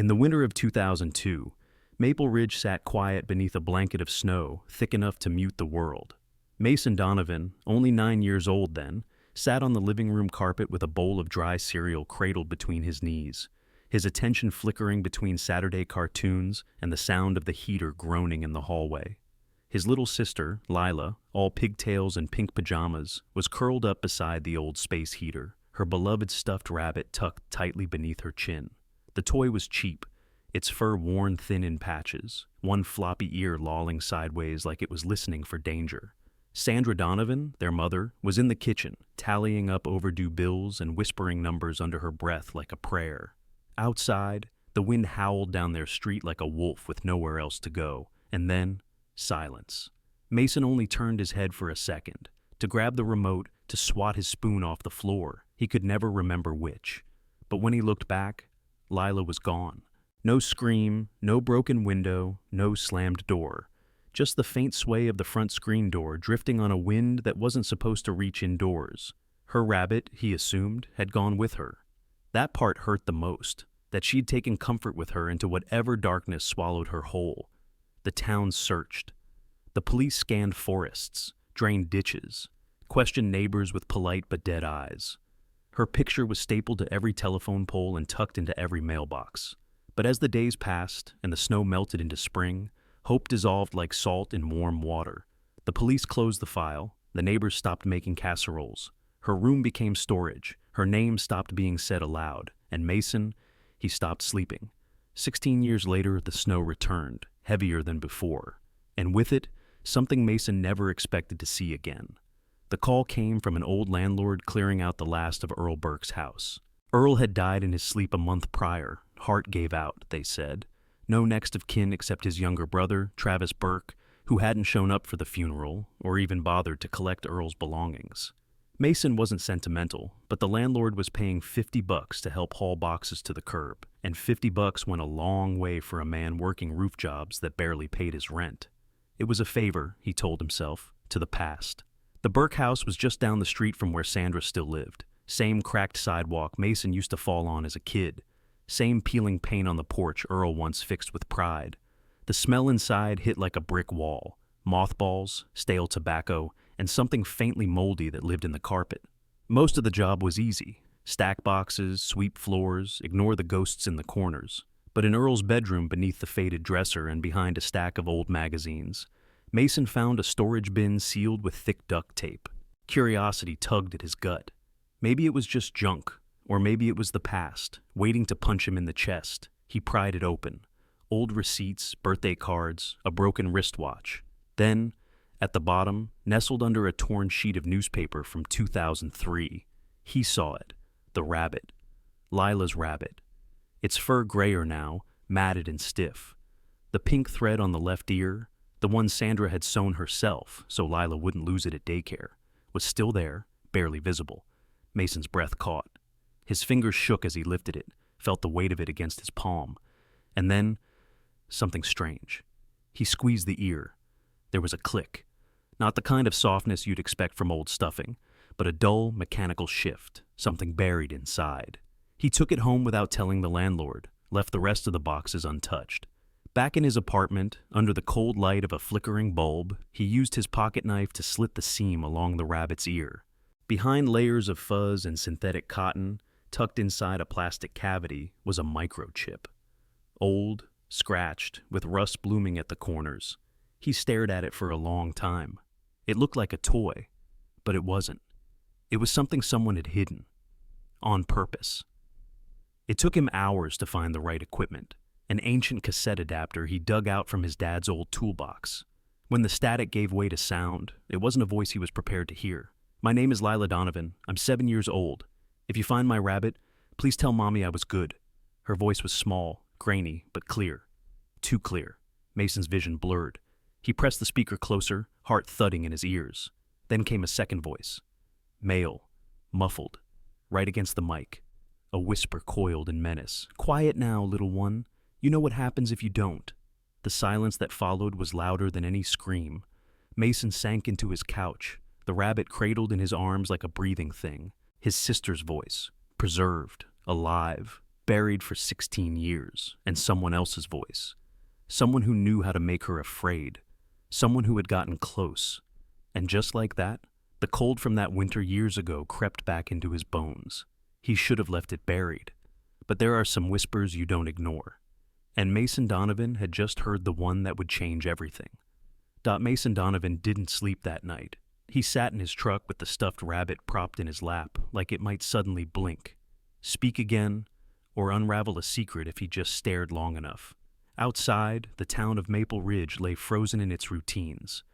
In the winter of 2002, Maple Ridge sat quiet beneath a blanket of snow thick enough to mute the world. Mason Donovan, only 9 years old then, sat on the living room carpet with a bowl of dry cereal cradled between his knees, his attention flickering between Saturday cartoons and the sound of the heater groaning in the hallway. His little sister, Lila, all pigtails and pink pajamas, was curled up beside the old space heater, her beloved stuffed rabbit tucked tightly beneath her chin. The toy was cheap, its fur worn thin in patches, one floppy ear lolling sideways like it was listening for danger. Sandra Donovan, their mother, was in the kitchen, tallying up overdue bills and whispering numbers under her breath like a prayer. Outside, the wind howled down their street like a wolf with nowhere else to go, and then silence. Mason only turned his head for a second, to grab the remote, to swat his spoon off the floor. He could never remember which. But when he looked back, Lila was gone. No scream, no broken window, no slammed door. Just the faint sway of the front screen door drifting on a wind that wasn't supposed to reach indoors. Her rabbit, he assumed, had gone with her. That part hurt the most, that she'd taken comfort with her into whatever darkness swallowed her whole. The town searched. The police scanned forests, drained ditches, questioned neighbors with polite but dead eyes. Her picture was stapled to every telephone pole and tucked into every mailbox. But as the days passed and the snow melted into spring, hope dissolved like salt in warm water. The police closed the file, the neighbors stopped making casseroles. Her room became storage, her name stopped being said aloud, and Mason, he stopped sleeping. 16 years later, the snow returned, heavier than before, and with it, something Mason never expected to see again. The call came from an old landlord clearing out the last of Earl Burke's house. Earl had died in his sleep a month prior. Heart gave out, they said. No next of kin except his younger brother, Travis Burke, who hadn't shown up for the funeral or even bothered to collect Earl's belongings. Mason wasn't sentimental, but the landlord was paying $50 to help haul boxes to the curb, and $50 went a long way for a man working roof jobs that barely paid his rent. It was a favor, he told himself, to the past. The Burke house was just down the street from where Sandra still lived. Same cracked sidewalk Mason used to fall on as a kid. Same peeling paint on the porch Earl once fixed with pride. The smell inside hit like a brick wall. Mothballs, stale tobacco, and something faintly moldy that lived in the carpet. Most of the job was easy. Stack boxes, sweep floors, ignore the ghosts in the corners. But in Earl's bedroom beneath the faded dresser and behind a stack of old magazines, Mason found a storage bin sealed with thick duct tape. Curiosity tugged at his gut. Maybe it was just junk, or maybe it was the past, waiting to punch him in the chest. He pried it open. Old receipts, birthday cards, a broken wristwatch. Then, at the bottom, nestled under a torn sheet of newspaper from 2003, he saw it. The rabbit. Lila's rabbit. Its fur grayer now, matted and stiff. The pink thread on the left ear, the one Sandra had sewn herself so Lila wouldn't lose it at daycare, was still there, barely visible. Mason's breath caught. His fingers shook as he lifted it, felt the weight of it against his palm. And then, something strange. He squeezed the ear. There was a click. Not the kind of softness you'd expect from old stuffing, but a dull, mechanical shift, something buried inside. He took it home without telling the landlord, left the rest of the boxes untouched. Back in his apartment, under the cold light of a flickering bulb, he used his pocket knife to slit the seam along the rabbit's ear. Behind layers of fuzz and synthetic cotton, tucked inside a plastic cavity, was a microchip. Old, scratched, with rust blooming at the corners. He stared at it for a long time. It looked like a toy, but it wasn't. It was something someone had hidden. On purpose. It took him hours to find the right equipment. An ancient cassette adapter he dug out from his dad's old toolbox. When the static gave way to sound, it wasn't a voice he was prepared to hear. "My name is Lila Donovan. I'm 7 years old. If you find my rabbit, please tell Mommy I was good." Her voice was small, grainy, but clear. Too clear. Mason's vision blurred. He pressed the speaker closer, heart thudding in his ears. Then came a second voice. Male, muffled, right against the mic. A whisper coiled in menace. "Quiet now, little one. You know what happens if you don't." The silence that followed was louder than any scream. Mason sank into his couch, the rabbit cradled in his arms like a breathing thing. His sister's voice, preserved, alive, buried for 16 years, and someone else's voice. Someone who knew how to make her afraid. Someone who had gotten close. And just like that, the cold from that winter years ago crept back into his bones. He should have left it buried. But there are some whispers you don't ignore. And Mason Donovan had just heard the one that would change everything. Mason Donovan didn't sleep that night. He sat in his truck with the stuffed rabbit propped in his lap, like it might suddenly blink, speak again, or unravel a secret if he just stared long enough. Outside, the town of Maple Ridge lay frozen in its routines.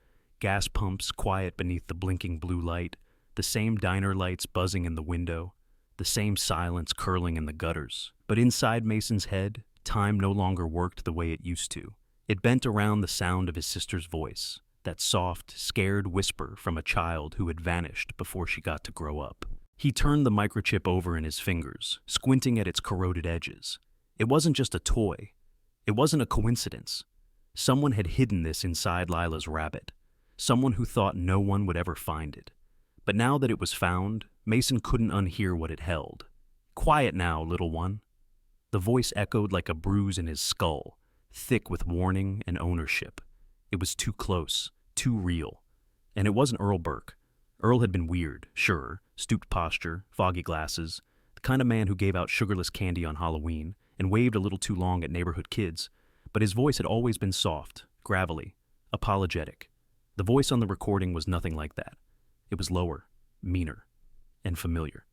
Gas pumps quiet beneath the blinking blue light, the same diner lights buzzing in the window, the same silence curling in the gutters. But inside Mason's head, time no longer worked the way it used to. It bent around the sound of his sister's voice, that soft, scared whisper from a child who had vanished before she got to grow up. He turned the microchip over in his fingers, squinting at its corroded edges. It wasn't just a toy. It wasn't a coincidence. Someone had hidden this inside Lila's rabbit. Someone who thought no one would ever find it. But now that it was found, Mason couldn't unhear what it held. "Quiet now, little one." The voice echoed like a bruise in his skull, thick with warning and ownership. It was too close, too real. And it wasn't Earl Burke. Earl had been weird, sure, stooped posture, foggy glasses, the kind of man who gave out sugarless candy on Halloween and waved a little too long at neighborhood kids, but his voice had always been soft, gravelly, apologetic. The voice on the recording was nothing like that. It was lower, meaner, and familiar.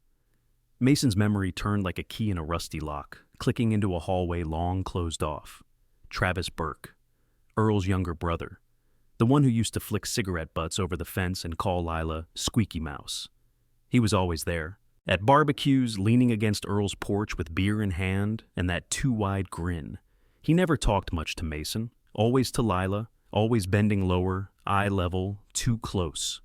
Mason's memory turned like a key in a rusty lock, clicking into a hallway long closed off. Travis Burke, Earl's younger brother, the one who used to flick cigarette butts over the fence and call Lila Squeaky Mouse. He was always there, at barbecues, leaning against Earl's porch with beer in hand and that too-wide grin. He never talked much to Mason, always to Lila, always bending lower, eye level, too close.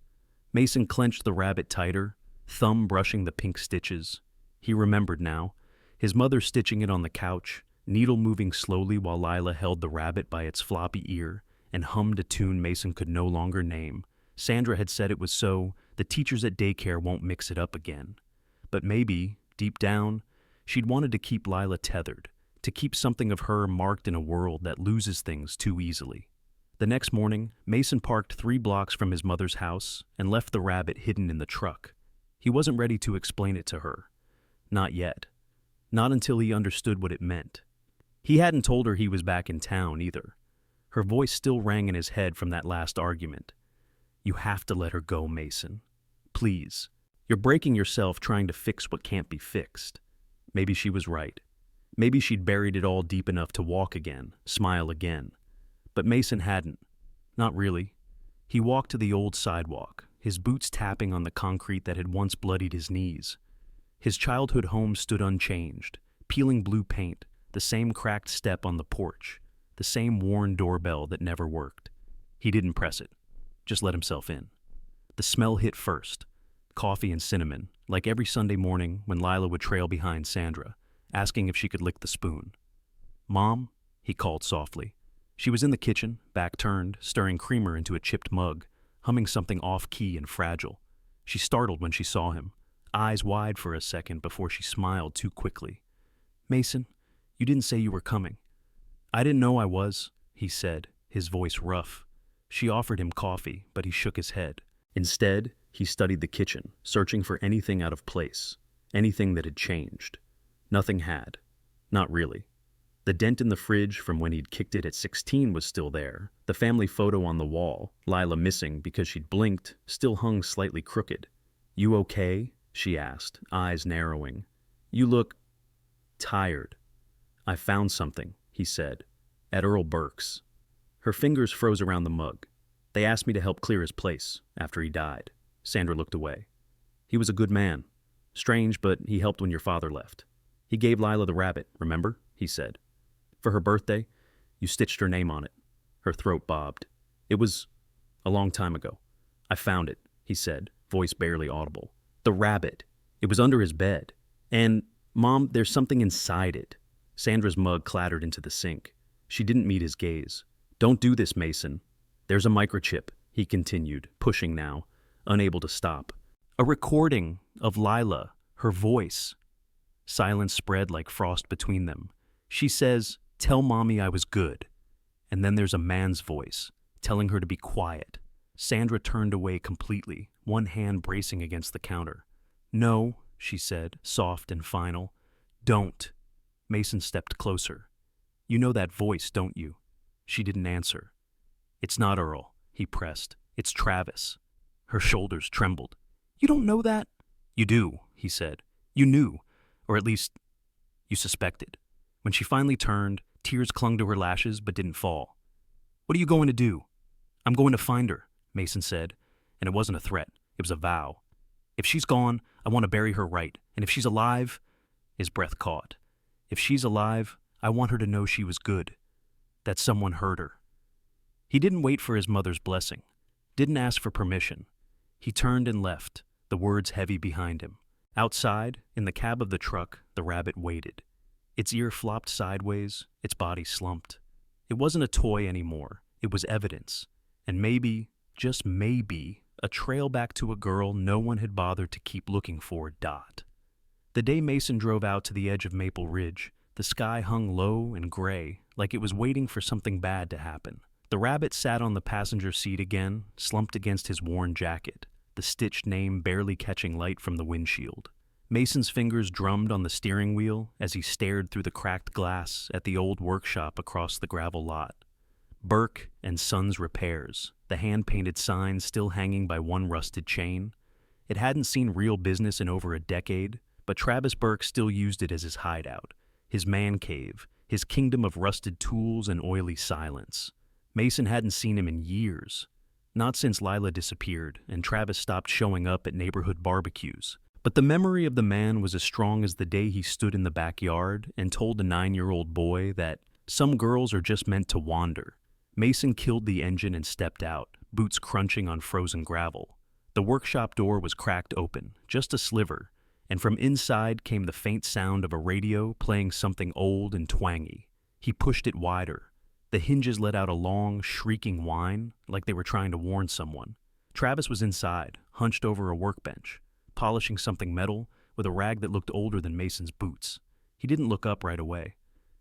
Mason clenched the rabbit tighter, thumb brushing the pink stitches. He remembered now, his mother stitching it on the couch, needle moving slowly while Lila held the rabbit by its floppy ear and hummed a tune Mason could no longer name. Sandra had said it was so the teachers at daycare won't mix it up again. But maybe, deep down, she'd wanted to keep Lila tethered, to keep something of her marked in a world that loses things too easily. The next morning, Mason parked 3 blocks from his mother's house and left the rabbit hidden in the truck. He wasn't ready to explain it to her. Not yet. Not until he understood what it meant. He hadn't told her he was back in town either. Her voice still rang in his head from that last argument. "You have to let her go, Mason. Please. You're breaking yourself trying to fix what can't be fixed." Maybe she was right. Maybe she'd buried it all deep enough to walk again, smile again. But Mason hadn't. Not really. He walked to the old sidewalk, his boots tapping on the concrete that had once bloodied his knees. His childhood home stood unchanged, peeling blue paint, the same cracked step on the porch, the same worn doorbell that never worked. He didn't press it, just let himself in. The smell hit first, coffee and cinnamon, like every Sunday morning when Lila would trail behind Sandra, asking if she could lick the spoon. "Mom?" he called softly. She was in the kitchen, back turned, stirring creamer into a chipped mug, humming something off-key and fragile. She startled when she saw him, eyes wide for a second before she smiled too quickly. "Mason, you didn't say you were coming." "I didn't know I was," he said, his voice rough. She offered him coffee, but he shook his head. Instead, he studied the kitchen, searching for anything out of place, anything that had changed. Nothing had. Not really. The dent in the fridge from when he'd kicked it at 16 was still there. The family photo on the wall, Lila missing because she'd blinked, still hung slightly crooked. "You okay?" she asked, eyes narrowing. "You look tired." "I found something," he said, "at Earl Burke's." Her fingers froze around the mug. "They asked me to help clear his place after he died." Sandra looked away. "He was a good man. Strange, but he helped when your father left. He gave Lila the rabbit, remember?" he said. "For her birthday, you stitched her name on it." Her throat bobbed. "It was a long time ago. I found it," he said, voice barely audible. "The rabbit. It was under his bed. And, Mom, there's something inside it." Sandra's mug clattered into the sink. She didn't meet his gaze. "Don't do this, Mason. There's a microchip," he continued, pushing now, unable to stop. "A recording of Lila, her voice." Silence spread like frost between them. She says, "Tell Mommy I was good." And then there's a man's voice, telling her to be quiet. Sandra turned away completely, one hand bracing against the counter. "No," she said, soft and final. "Don't." Mason stepped closer. "You know that voice, don't you?" She didn't answer. "It's not Earl," he pressed. "It's Travis." Her shoulders trembled. "You don't know that?" "You do," he said. "You knew, or at least, you suspected." When she finally turned, tears clung to her lashes but didn't fall. "What are you going to do?" "I'm going to find her," Mason said, and it wasn't a threat. It was a vow. "If she's gone, I want to bury her right, and if she's alive—" His breath caught. "If she's alive, I want her to know she was good, that someone heard her." He didn't wait for his mother's blessing, didn't ask for permission. He turned and left, the words heavy behind him. Outside, in the cab of the truck, the rabbit waited. Its ear flopped sideways, its body slumped. It wasn't a toy anymore, it was evidence. And maybe, just maybe, a trail back to a girl no one had bothered to keep looking for. The day Mason drove out to the edge of Maple Ridge, the sky hung low and gray, like it was waiting for something bad to happen. The rabbit sat on the passenger seat again, slumped against his worn jacket, the stitched name barely catching light from the windshield. Mason's fingers drummed on the steering wheel as he stared through the cracked glass at the old workshop across the gravel lot. Burke and Sons Repairs, the hand-painted sign still hanging by one rusted chain. It hadn't seen real business in over a decade, but Travis Burke still used it as his hideout, his man cave, his kingdom of rusted tools and oily silence. Mason hadn't seen him in years, not since Lila disappeared and Travis stopped showing up at neighborhood barbecues. But the memory of the man was as strong as the day he stood in the backyard and told a 9-year-old boy that some girls are just meant to wander. Mason killed the engine and stepped out, boots crunching on frozen gravel. The workshop door was cracked open, just a sliver, and from inside came the faint sound of a radio playing something old and twangy. He pushed it wider. The hinges let out a long, shrieking whine, like they were trying to warn someone. Travis was inside, hunched over a workbench, polishing something metal with a rag that looked older than Mason's boots. He didn't look up right away.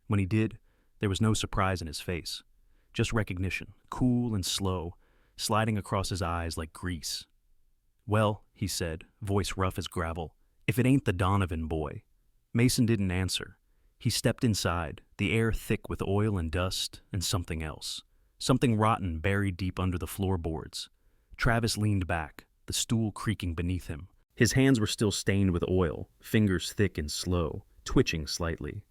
When he did, there was no surprise in his face. Just recognition, cool and slow, sliding across his eyes like grease. "Well," he said, voice rough as gravel, "if it ain't the Donovan boy." Mason didn't answer. He stepped inside, the air thick with oil and dust and something else. Something rotten buried deep under the floorboards. Travis leaned back, the stool creaking beneath him. His hands were still stained with oil, fingers thick and slow, twitching slightly.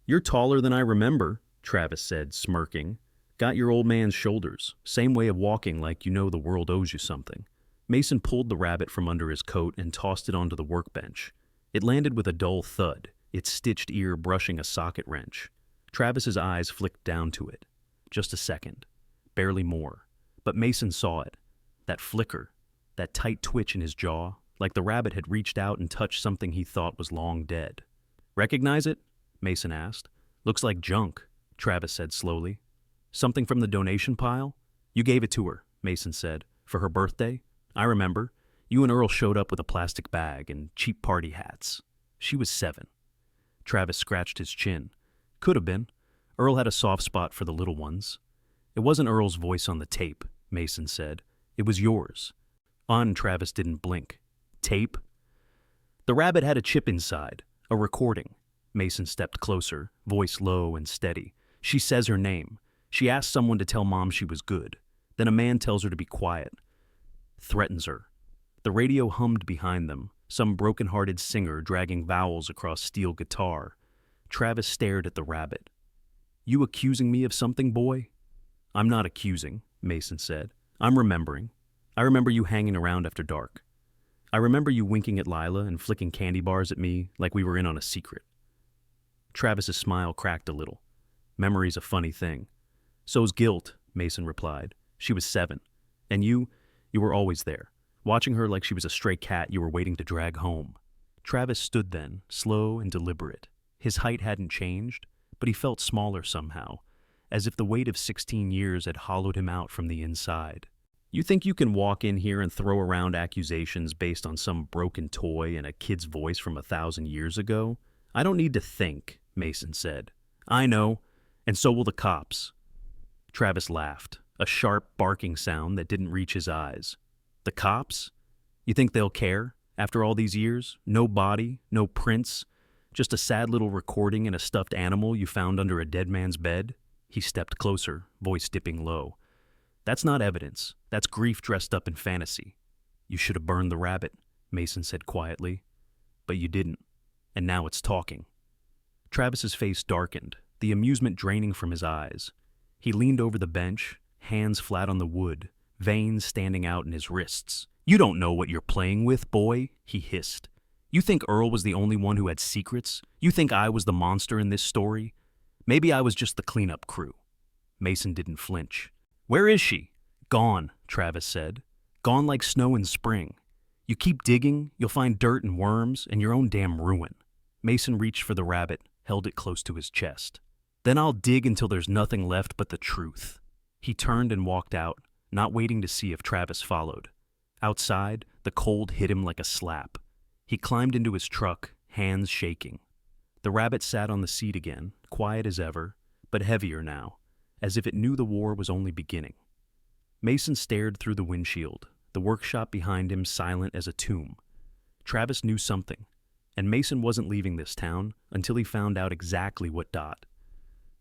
"You're taller than I remember," Travis said, smirking. "Got your old man's shoulders, same way of walking like you know the world owes you something." Mason pulled the rabbit from under his coat and tossed it onto the workbench. It landed with a dull thud, its stitched ear brushing a socket wrench. Travis's eyes flicked down to it. Just a second. Barely more. But Mason saw it. That flicker, that tight twitch in his jaw, like the rabbit had reached out and touched something he thought was long dead. "Recognize it?" Mason asked. "Looks like junk," Travis said slowly. "Something from the donation pile?" "You gave it to her," Mason said. "For her birthday? I remember. You and Earl showed up with a plastic bag and cheap party hats. She was 7. Travis scratched his chin. "Could have been. Earl had a soft spot for the little ones." "It wasn't Earl's voice on the tape," Mason said. "It was yours." Travis didn't blink. "Tape?" "The rabbit had a chip inside, a recording." Mason stepped closer, voice low and steady. "She says her name. She asked someone to tell Mom she was good. Then a man tells her to be quiet. Threatens her." The radio hummed behind them, some broken-hearted singer dragging vowels across steel guitar. Travis stared at the rabbit. "You accusing me of something, boy?" "I'm not accusing," Mason said. "I'm remembering. I remember you hanging around after dark. I remember you winking at Lila and flicking candy bars at me like we were in on a secret." Travis's smile cracked a little. "Memory's a funny thing." "So's guilt," Mason replied. "She was 7. And you were always there, watching her like she was a stray cat you were waiting to drag home." Travis stood then, slow and deliberate. His height hadn't changed, but he felt smaller somehow, as if the weight of 16 years had hollowed him out from the inside. "You think you can walk in here and throw around accusations based on some broken toy and a kid's voice from 1,000 years ago? I don't need to think, Mason said. I know, and so will the cops. Travis laughed, a sharp, barking sound that didn't reach his eyes. The cops? You think they'll care? After all these years? No body, no prints, just a sad little recording and a stuffed animal you found under a dead man's bed? He stepped closer, voice dipping low. That's not evidence. That's grief dressed up in fantasy. You should have burned the rabbit, Mason said quietly. But you didn't, and now it's talking. Travis's face darkened, the amusement draining from his eyes. He leaned over the bench, hands flat on the wood, veins standing out in his wrists. You don't know what you're playing with, boy, he hissed. You think Earl was the only one who had secrets? You think I was the monster in this story? Maybe I was just the cleanup crew. Mason didn't flinch. Where is she? Gone, Travis said. Gone like snow in spring. You keep digging, you'll find dirt and worms and your own damn ruin. Mason reached for the rabbit, held it close to his chest. Then I'll dig until there's nothing left but the truth. He turned and walked out, not waiting to see if Travis followed. Outside, the cold hit him like a slap. He climbed into his truck, hands shaking. The rabbit sat on the seat again, quiet as ever, but heavier now, as if it knew the war was only beginning. Mason stared through the windshield, the workshop behind him silent as a tomb. Travis knew something, and Mason wasn't leaving this town until he found out exactly what dot.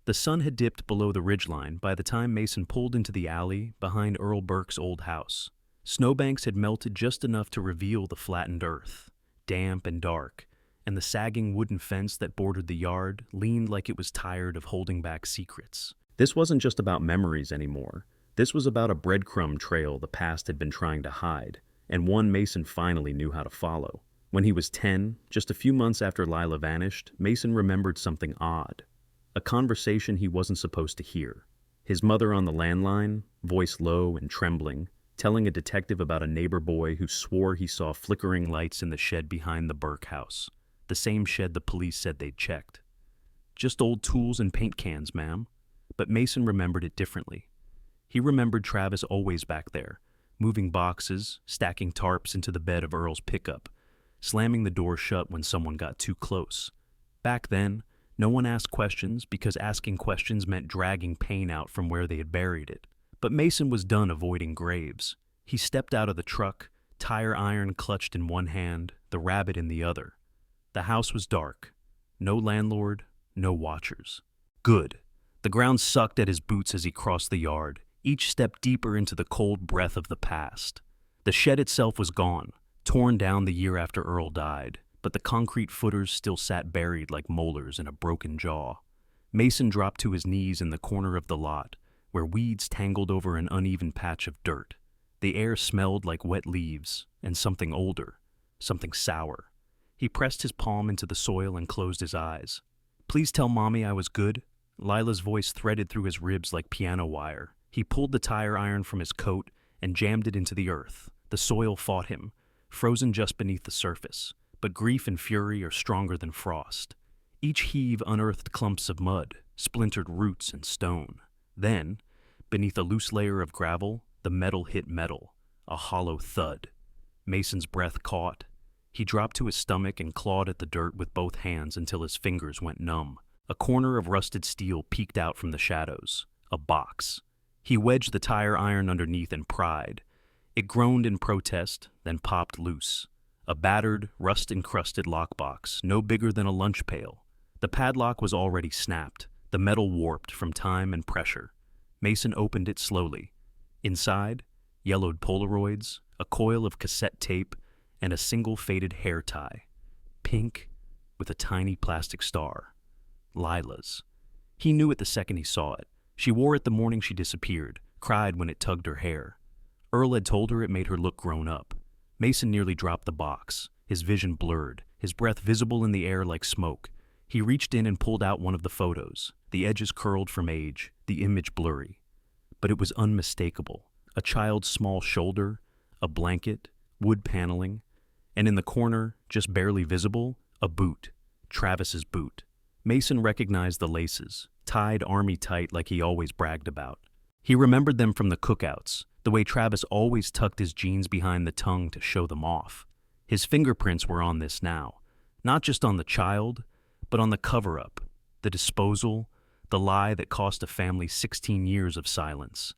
The sun had dipped below the ridgeline by the time Mason pulled into the alley behind Earl Burke's old house. Snowbanks had melted just enough to reveal the flattened earth, damp and dark, and the sagging wooden fence that bordered the yard leaned like it was tired of holding back secrets. This wasn't just about memories anymore. This was about a breadcrumb trail the past had been trying to hide, and one Mason finally knew how to follow. When he was 10, just a few months after Lila vanished, Mason remembered something odd. A conversation he wasn't supposed to hear. His mother on the landline, voice low and trembling, telling a detective about a neighbor boy who swore he saw flickering lights in the shed behind the Burke house, the same shed the police said they'd checked. Just old tools and paint cans, ma'am. But Mason remembered it differently. He remembered Travis always back there, moving boxes, stacking tarps into the bed of Earl's pickup, slamming the door shut when someone got too close. Back then, no one asked questions because asking questions meant dragging pain out from where they had buried it. But Mason was done avoiding graves. He stepped out of the truck, tire iron clutched in one hand, the rabbit in the other. The house was dark. No landlord, no watchers. Good. The ground sucked at his boots as he crossed the yard, each step deeper into the cold breath of the past. The shed itself was gone, torn down the year after Earl died, but the concrete footers still sat buried like molars in a broken jaw. Mason dropped to his knees in the corner of the lot, where weeds tangled over an uneven patch of dirt. The air smelled like wet leaves and something older, something sour. He pressed his palm into the soil and closed his eyes. Please tell Mommy I was good. Lila's voice threaded through his ribs like piano wire. He pulled the tire iron from his coat and jammed it into the earth. The soil fought him, frozen just beneath the surface. But grief and fury are stronger than frost. Each heave unearthed clumps of mud, splintered roots and stone. Then, beneath a loose layer of gravel, the metal hit metal, a hollow thud. Mason's breath caught. He dropped to his stomach and clawed at the dirt with both hands until his fingers went numb. A corner of rusted steel peeked out from the shadows. A box. He wedged the tire iron underneath and pried. It groaned in protest, then popped loose. A battered, rust-encrusted lockbox, no bigger than a lunch pail. The padlock was already snapped, the metal warped from time and pressure. Mason opened it slowly. Inside, yellowed Polaroids, a coil of cassette tape, and a single faded hair tie. Pink, with a tiny plastic star. Lila's. He knew it the second he saw it. She wore it the morning she disappeared, cried when it tugged her hair. Earl had told her it made her look grown up. Mason nearly dropped the box, his vision blurred, his breath visible in the air like smoke. He reached in and pulled out one of the photos, the edges curled from age, the image blurry. But it was unmistakable. A child's small shoulder, a blanket, wood paneling, and in the corner, just barely visible, a boot, Travis's boot. Mason recognized the laces, tied army tight like he always bragged about. He remembered them from the cookouts, the way Travis always tucked his jeans behind the tongue to show them off. His fingerprints were on this now, not just on the child, but on the cover-up, the disposal, the lie that cost a family 16 years of silence.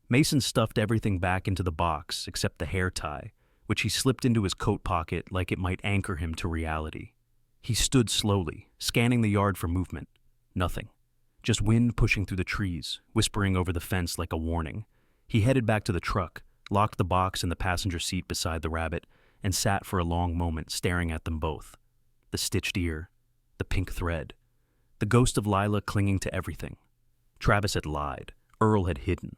Mason stuffed everything back into the box except the hair tie, which he slipped into his coat pocket like it might anchor him to reality. He stood slowly, scanning the yard for movement. Nothing. Just wind pushing through the trees, whispering over the fence like a warning. He headed back to the truck, locked the box in the passenger seat beside the rabbit, and sat for a long moment staring at them both. The stitched ear, the pink thread, the ghost of Lila clinging to everything. Travis had lied, Earl had hidden,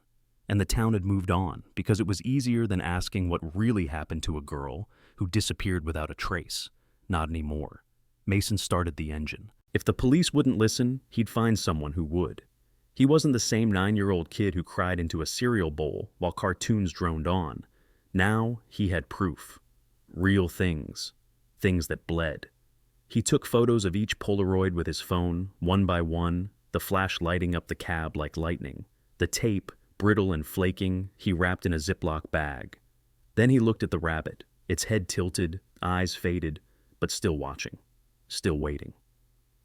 and the town had moved on because it was easier than asking what really happened to a girl who disappeared without a trace. Not anymore. Mason started the engine. If the police wouldn't listen, he'd find someone who would. He wasn't the same 9-year-old kid who cried into a cereal bowl while cartoons droned on. Now he had proof. Real things. Things that bled. He took photos of each Polaroid with his phone, one by one, the flash lighting up the cab like lightning. The tape, brittle and flaking, he wrapped in a Ziploc bag. Then he looked at the rabbit, its head tilted, eyes faded, but still watching. Still waiting.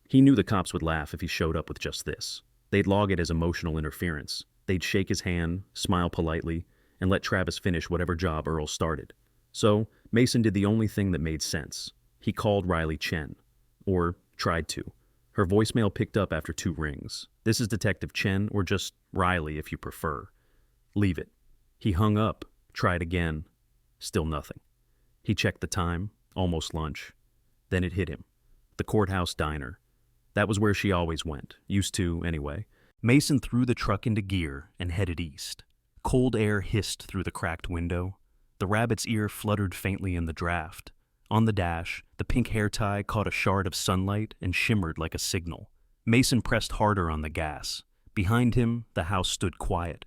He knew the cops would laugh if he showed up with just this. They'd log it as emotional interference. They'd shake his hand, smile politely, and let Travis finish whatever job Earl started. So, Mason did the only thing that made sense. He called Riley Chen. Or tried to. Her voicemail picked up after 2 rings. This is Detective Chen, or just Riley if you prefer. Leave it. He hung up, tried again. Still nothing. He checked the time, almost lunch. Then it hit him. The courthouse diner. That was where she always went, used to anyway. Mason threw the truck into gear and headed east. Cold air hissed through the cracked window. The rabbit's ear fluttered faintly in the draft. On the dash, the pink hair tie caught a shard of sunlight and shimmered like a signal. Mason pressed harder on the gas. Behind him, the house stood quiet.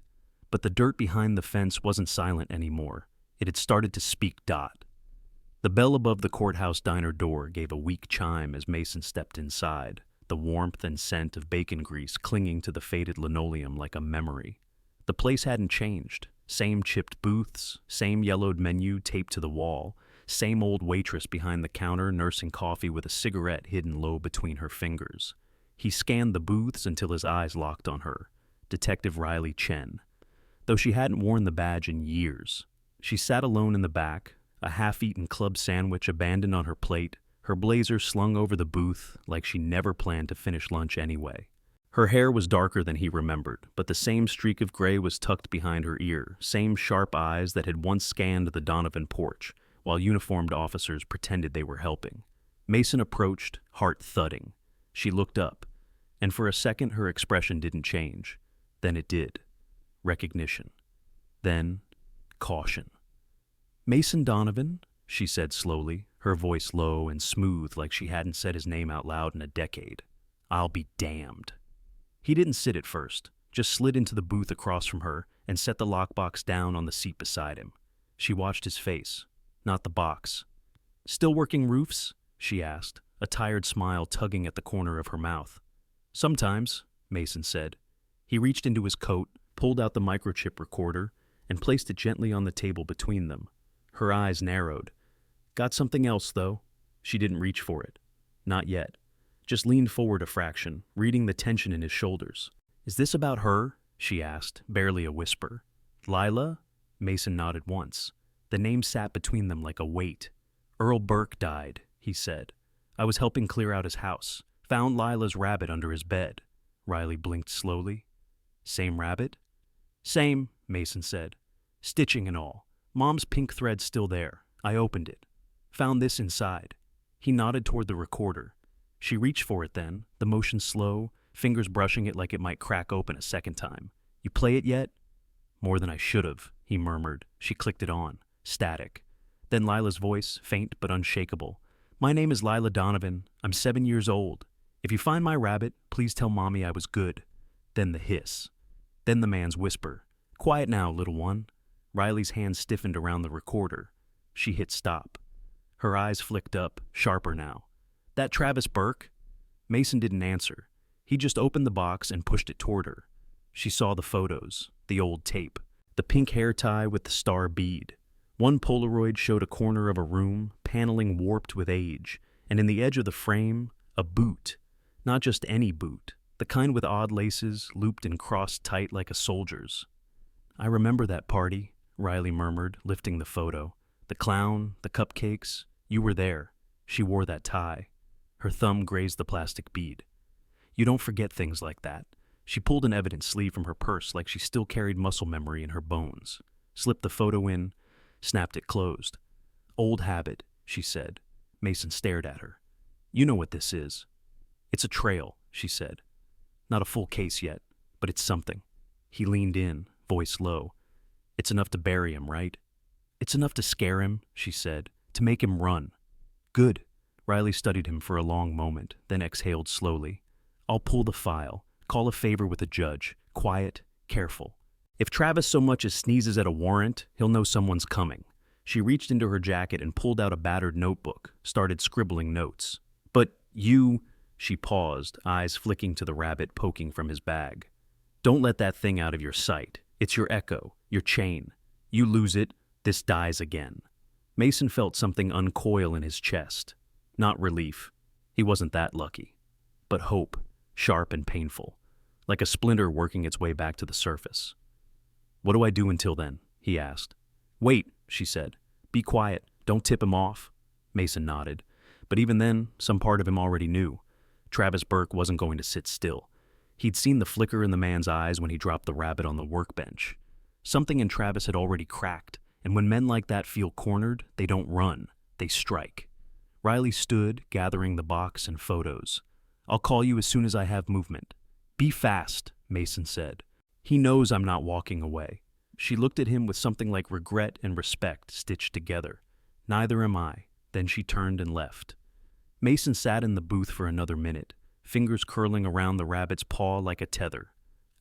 But the dirt behind the fence wasn't silent anymore. It had started to speak. The bell above the courthouse diner door gave a weak chime as Mason stepped inside, the warmth and scent of bacon grease clinging to the faded linoleum like a memory. The place hadn't changed. Same chipped booths, same yellowed menu taped to the wall, same old waitress behind the counter nursing coffee with a cigarette hidden low between her fingers. He scanned the booths until his eyes locked on her, Detective Riley Chen. Though she hadn't worn the badge in years. She sat alone in the back, a half-eaten club sandwich abandoned on her plate, her blazer slung over the booth like she never planned to finish lunch anyway. Her hair was darker than he remembered, but the same streak of gray was tucked behind her ear, same sharp eyes that had once scanned the Donovan porch, while uniformed officers pretended they were helping. Mason approached, heart thudding. She looked up, and for a second her expression didn't change. Then it did. Recognition. Then, caution. "Mason Donovan," she said slowly, her voice low and smooth like she hadn't said his name out loud in a decade. "I'll be damned." He didn't sit at first, just slid into the booth across from her and set the lockbox down on the seat beside him. She watched his face, not the box. "Still working roofs?" she asked, a tired smile tugging at the corner of her mouth. "Sometimes," Mason said. He reached into his coat, pulled out the microchip recorder, and placed it gently on the table between them. Her eyes narrowed. "Got something else, though." She didn't reach for it. Not yet. Just leaned forward a fraction, reading the tension in his shoulders. "Is this about her?" she asked, barely a whisper. "Lila?" Mason nodded once. The name sat between them like a weight. "Earl Burke died," he said. "I was helping clear out his house. Found Lila's rabbit under his bed." Riley blinked slowly. "Same rabbit?" "Same," Mason said. "Stitching and all. Mom's pink thread's still there. I opened it. Found this inside." He nodded toward the recorder. She reached for it then, the motion slow, fingers brushing it like it might crack open a second time. "You play it yet?" "More than I should have," he murmured. She clicked it on. Static. Then Lila's voice, faint but unshakable. "My name is Lila Donovan. I'm 7 years old. If you find my rabbit, please tell Mommy I was good." Then the hiss. Then the man's whisper. "Quiet now, little one." Riley's hand stiffened around the recorder. She hit stop. Her eyes flicked up, sharper now. "That Travis Burke?" Mason didn't answer. He just opened the box and pushed it toward her. She saw the photos, the old tape, the pink hair tie with the star bead. One Polaroid showed a corner of a room, paneling warped with age, and in the edge of the frame, a boot, Not just any boot, the kind with odd laces looped and crossed tight like a soldier's. "I remember that party," Riley murmured, lifting the photo. "The clown, the cupcakes, you were there. She wore that tie." Her thumb grazed the plastic bead. "You don't forget things like that." She pulled an evidence sleeve from her purse like she still carried muscle memory in her bones, slipped the photo in, snapped it closed. "Old habit," she said. Mason stared at her. "You know what this is." "It's a trail," she said. "Not a full case yet, but it's something." He leaned in, voice low. "It's enough to bury him, right?" "It's enough to scare him," she said, "to make him run." "Good." Riley studied him for a long moment, then exhaled slowly. "I'll pull the file. Call a favor with the judge. Quiet, careful. If Travis so much as sneezes at a warrant, he'll know someone's coming." She reached into her jacket and pulled out a battered notebook, started scribbling notes. "But you—" She paused, eyes flicking to the rabbit poking from his bag. "Don't let that thing out of your sight. It's your echo, your chain. You lose it, this dies again." Mason felt something uncoil in his chest. Not relief. He wasn't that lucky. But hope, sharp and painful, like a splinter working its way back to the surface. "What do I do until then?" he asked. "Wait," she said. "Be quiet. Don't tip him off." Mason nodded. But even then, some part of him already knew. Travis Burke wasn't going to sit still. He'd seen the flicker in the man's eyes when he dropped the rabbit on the workbench. Something in Travis had already cracked, and when men like that feel cornered, they don't run, they strike. Riley stood, gathering the box and photos. "I'll call you as soon as I have movement." "Be fast," Mason said. "He knows I'm not walking away." She looked at him with something like regret and respect stitched together. "Neither am I." Then she turned and left. Mason sat in the booth for another minute, fingers curling around the rabbit's paw like a tether.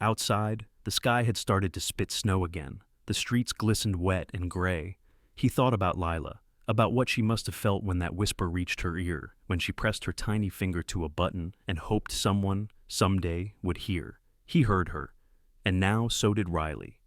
Outside, the sky had started to spit snow again. The streets glistened wet and gray. He thought about Lila, about what she must have felt when that whisper reached her ear, when she pressed her tiny finger to a button and hoped someone, someday, would hear. He heard her, and now so did Riley.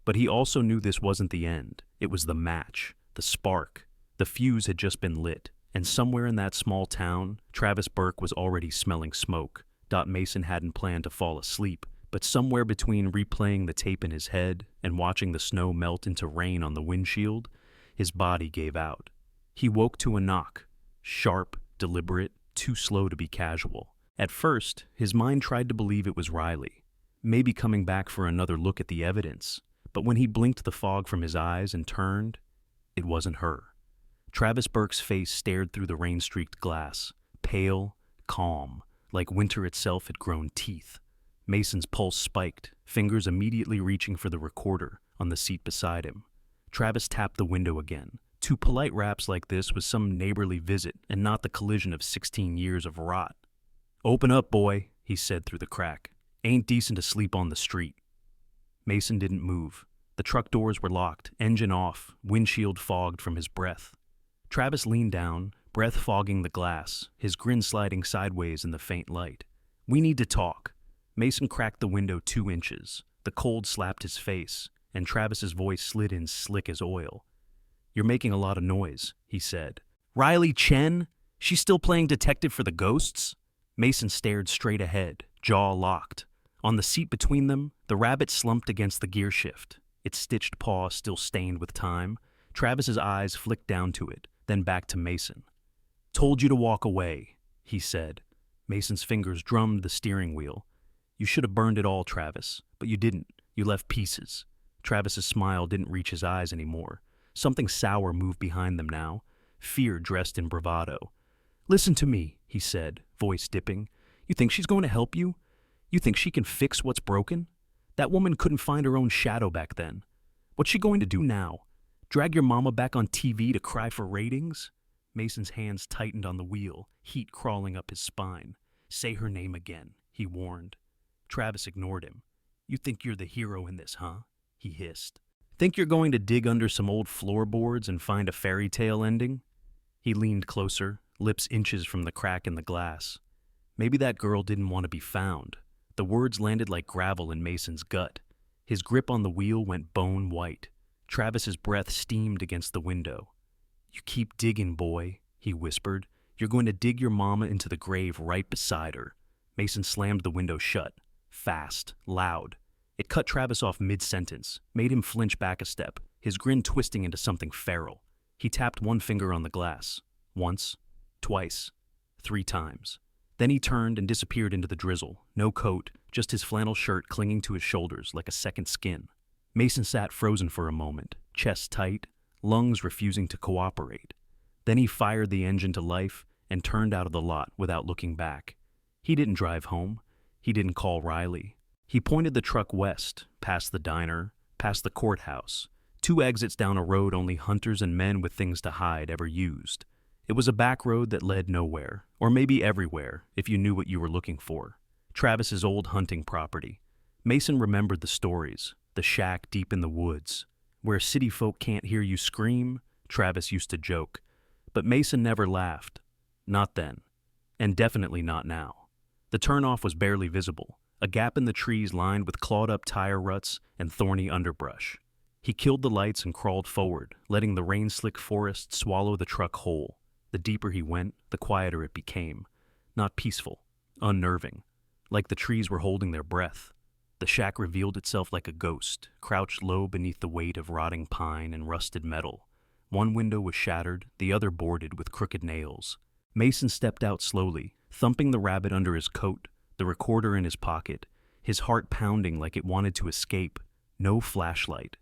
But he also knew this wasn't the end. It was the match, the spark. The fuse had just been lit, and somewhere in that small town, Travis Burke was already smelling smoke. Mason hadn't planned to fall asleep, but somewhere between replaying the tape in his head and watching the snow melt into rain on the windshield, his body gave out. He woke to a knock, sharp, deliberate, too slow to be casual. At first, his mind tried to believe it was Riley, maybe coming back for another look at the evidence, but when he blinked the fog from his eyes and turned, it wasn't her. Travis Burke's face stared through the rain-streaked glass, pale, calm, like winter itself had grown teeth. Mason's pulse spiked, fingers immediately reaching for the recorder on the seat beside him. Travis tapped the window again. Two polite raps like this was some neighborly visit and not the collision of 16 years of rot. "Open up, boy," he said through the crack. "Ain't decent to sleep on the street." Mason didn't move. The truck doors were locked, engine off, windshield fogged from his breath. Travis leaned down, breath fogging the glass, his grin sliding sideways in the faint light. "We need to talk." Mason cracked the window 2 inches. The cold slapped his face, and Travis's voice slid in slick as oil. "You're making a lot of noise," he said. "Riley Chen? She's still playing detective for the ghosts?" Mason stared straight ahead, jaw locked. On the seat between them, the rabbit slumped against the gear shift, its stitched paw still stained with time. Travis's eyes flicked down to it, then back to Mason. "Told you to walk away," he said. Mason's fingers drummed the steering wheel. "You should have burned it all, Travis, but you didn't. You left pieces." Travis's smile didn't reach his eyes anymore. Something sour moved behind them now, fear dressed in bravado. "Listen to me," he said, voice dipping. "You think she's going to help you? You think she can fix what's broken? That woman couldn't find her own shadow back then. What's she going to do now? Drag your mama back on TV to cry for ratings?" Mason's hands tightened on the wheel, heat crawling up his spine. "Say her name again," he warned. Travis ignored him. "You think you're the hero in this, huh?" he hissed. "Think you're going to dig under some old floorboards and find a fairy tale ending?" He leaned closer, lips inches from the crack in the glass. Maybe that girl didn't want to be found. The words landed like gravel in Mason's gut. His grip on the wheel went bone white. Travis's breath steamed against the window. "You keep digging, boy," he whispered. "You're going to dig your mama into the grave right beside her." Mason slammed the window shut. Fast, loud. It cut Travis off mid-sentence, made him flinch back a step, his grin twisting into something feral. He tapped one finger on the glass. Once, twice, 3 times. Then he turned and disappeared into the drizzle. No coat, just his flannel shirt clinging to his shoulders like a second skin. Mason sat frozen for a moment, chest tight, lungs refusing to cooperate. Then he fired the engine to life and turned out of the lot without looking back. He didn't drive home. He didn't call Riley. He pointed the truck west, past the diner, past the courthouse, 2 exits down a road only hunters and men with things to hide ever used. It was a back road that led nowhere, or maybe everywhere, if you knew what you were looking for. Travis's old hunting property. Mason remembered the stories, the shack deep in the woods. Where city folk can't hear you scream, Travis used to joke. But Mason never laughed. Not then. And definitely not now. The turnoff was barely visible, a gap in the trees lined with clawed-up tire ruts and thorny underbrush. He killed the lights and crawled forward, letting the rain-slick forest swallow the truck whole. The deeper he went, the quieter it became. Not peaceful, unnerving, like the trees were holding their breath. The shack revealed itself like a ghost, crouched low beneath the weight of rotting pine and rusted metal. One window was shattered, the other boarded with crooked nails. Mason stepped out slowly, thumping the rabbit under his coat, the recorder in his pocket, his heart pounding like it wanted to escape. No flashlight,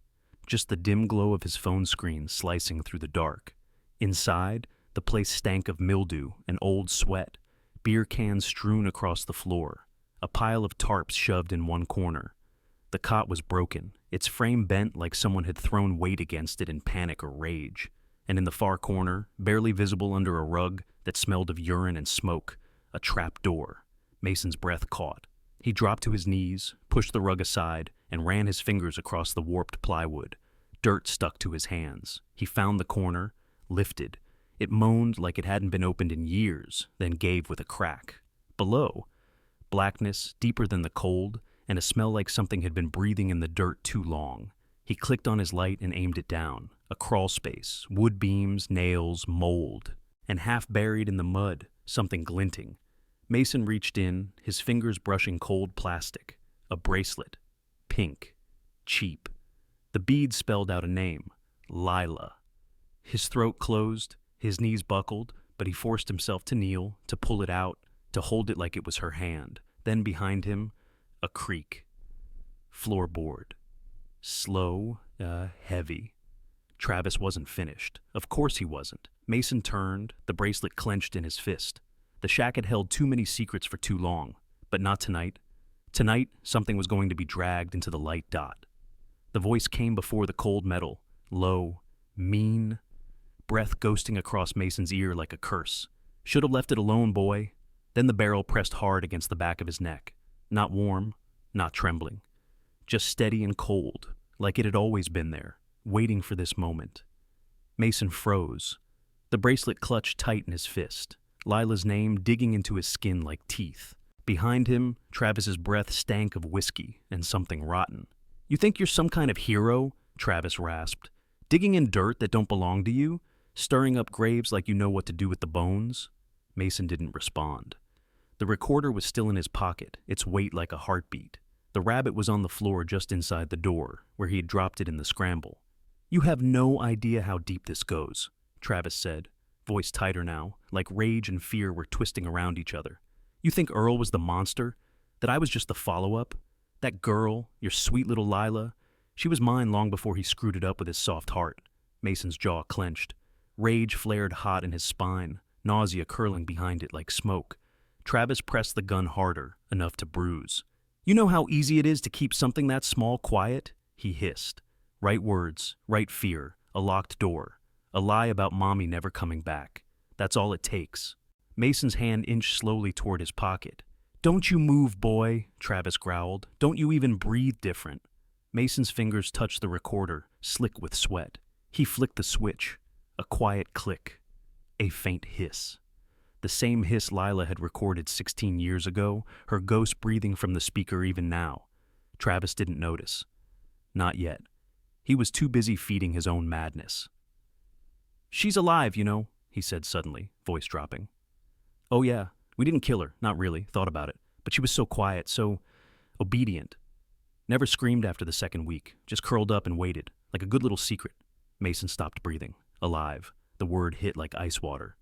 just the dim glow of his phone screen slicing through the dark. Inside, the place stank of mildew and old sweat, beer cans strewn across the floor, a pile of tarps shoved in one corner. The cot was broken, its frame bent like someone had thrown weight against it in panic or rage. And in the far corner, barely visible under a rug that smelled of urine and smoke, a trap door. Mason's breath caught. He dropped to his knees, pushed the rug aside, and ran his fingers across the warped plywood. Dirt stuck to his hands. He found the corner, lifted. It moaned like it hadn't been opened in years, then gave with a crack. Below, blackness deeper than the cold, and a smell like something had been breathing in the dirt too long. He clicked on his light and aimed it down. A crawl space, wood beams, nails, mold. And half buried in the mud, something glinting. Mason reached in, his fingers brushing cold plastic. A bracelet. Pink. Cheap. The bead spelled out a name. Lila. His throat closed, his knees buckled, but he forced himself to kneel, to pull it out, to hold it like it was her hand. Then behind him, a creak. Floorboard. Slow, heavy. Travis wasn't finished. Of course he wasn't. Mason turned, the bracelet clenched in his fist. The shack had held too many secrets for too long, but not tonight. Tonight, something was going to be dragged into the light dot. The voice came before the cold metal, low, mean, breath ghosting across Mason's ear like a curse. Should have left it alone, boy. Then the barrel pressed hard against the back of his neck. Not warm, not trembling. Just steady and cold, like it had always been there, waiting for this moment. Mason froze. The bracelet clutched tight in his fist, Lila's name digging into his skin like teeth. Behind him, Travis's breath stank of whiskey and something rotten. "You think you're some kind of hero?" Travis rasped. "Digging in dirt that don't belong to you? Stirring up graves like you know what to do with the bones?" Mason didn't respond. The recorder was still in his pocket, its weight like a heartbeat. The rabbit was on the floor just inside the door, where he had dropped it in the scramble. "You have no idea how deep this goes," Travis said, voice tighter now, like rage and fear were twisting around each other. "You think Earl was the monster? That I was just the follow-up? That girl, your sweet little Lila, she was mine long before he screwed it up with his soft heart." Mason's jaw clenched. Rage flared hot in his spine, nausea curling behind it like smoke. Travis pressed the gun harder, enough to bruise. "You know how easy it is to keep something that small quiet?" he hissed. Right words, right fear, a locked door, a lie about Mommy never coming back. That's all it takes. Mason's hand inched slowly toward his pocket. "Don't you move, boy," Travis growled. "Don't you even breathe different." Mason's fingers touched the recorder, slick with sweat. He flicked the switch. A quiet click. A faint hiss. The same hiss Lila had recorded 16 years ago, her ghost breathing from the speaker even now. Travis didn't notice. Not yet. He was too busy feeding his own madness. "She's alive, you know," he said suddenly, voice dropping. "Oh yeah, we didn't kill her, not really, thought about it. But she was so quiet, so obedient. Never screamed after the second week, just curled up and waited, like a good little secret. Mason stopped breathing. Alive. The word hit like ice water.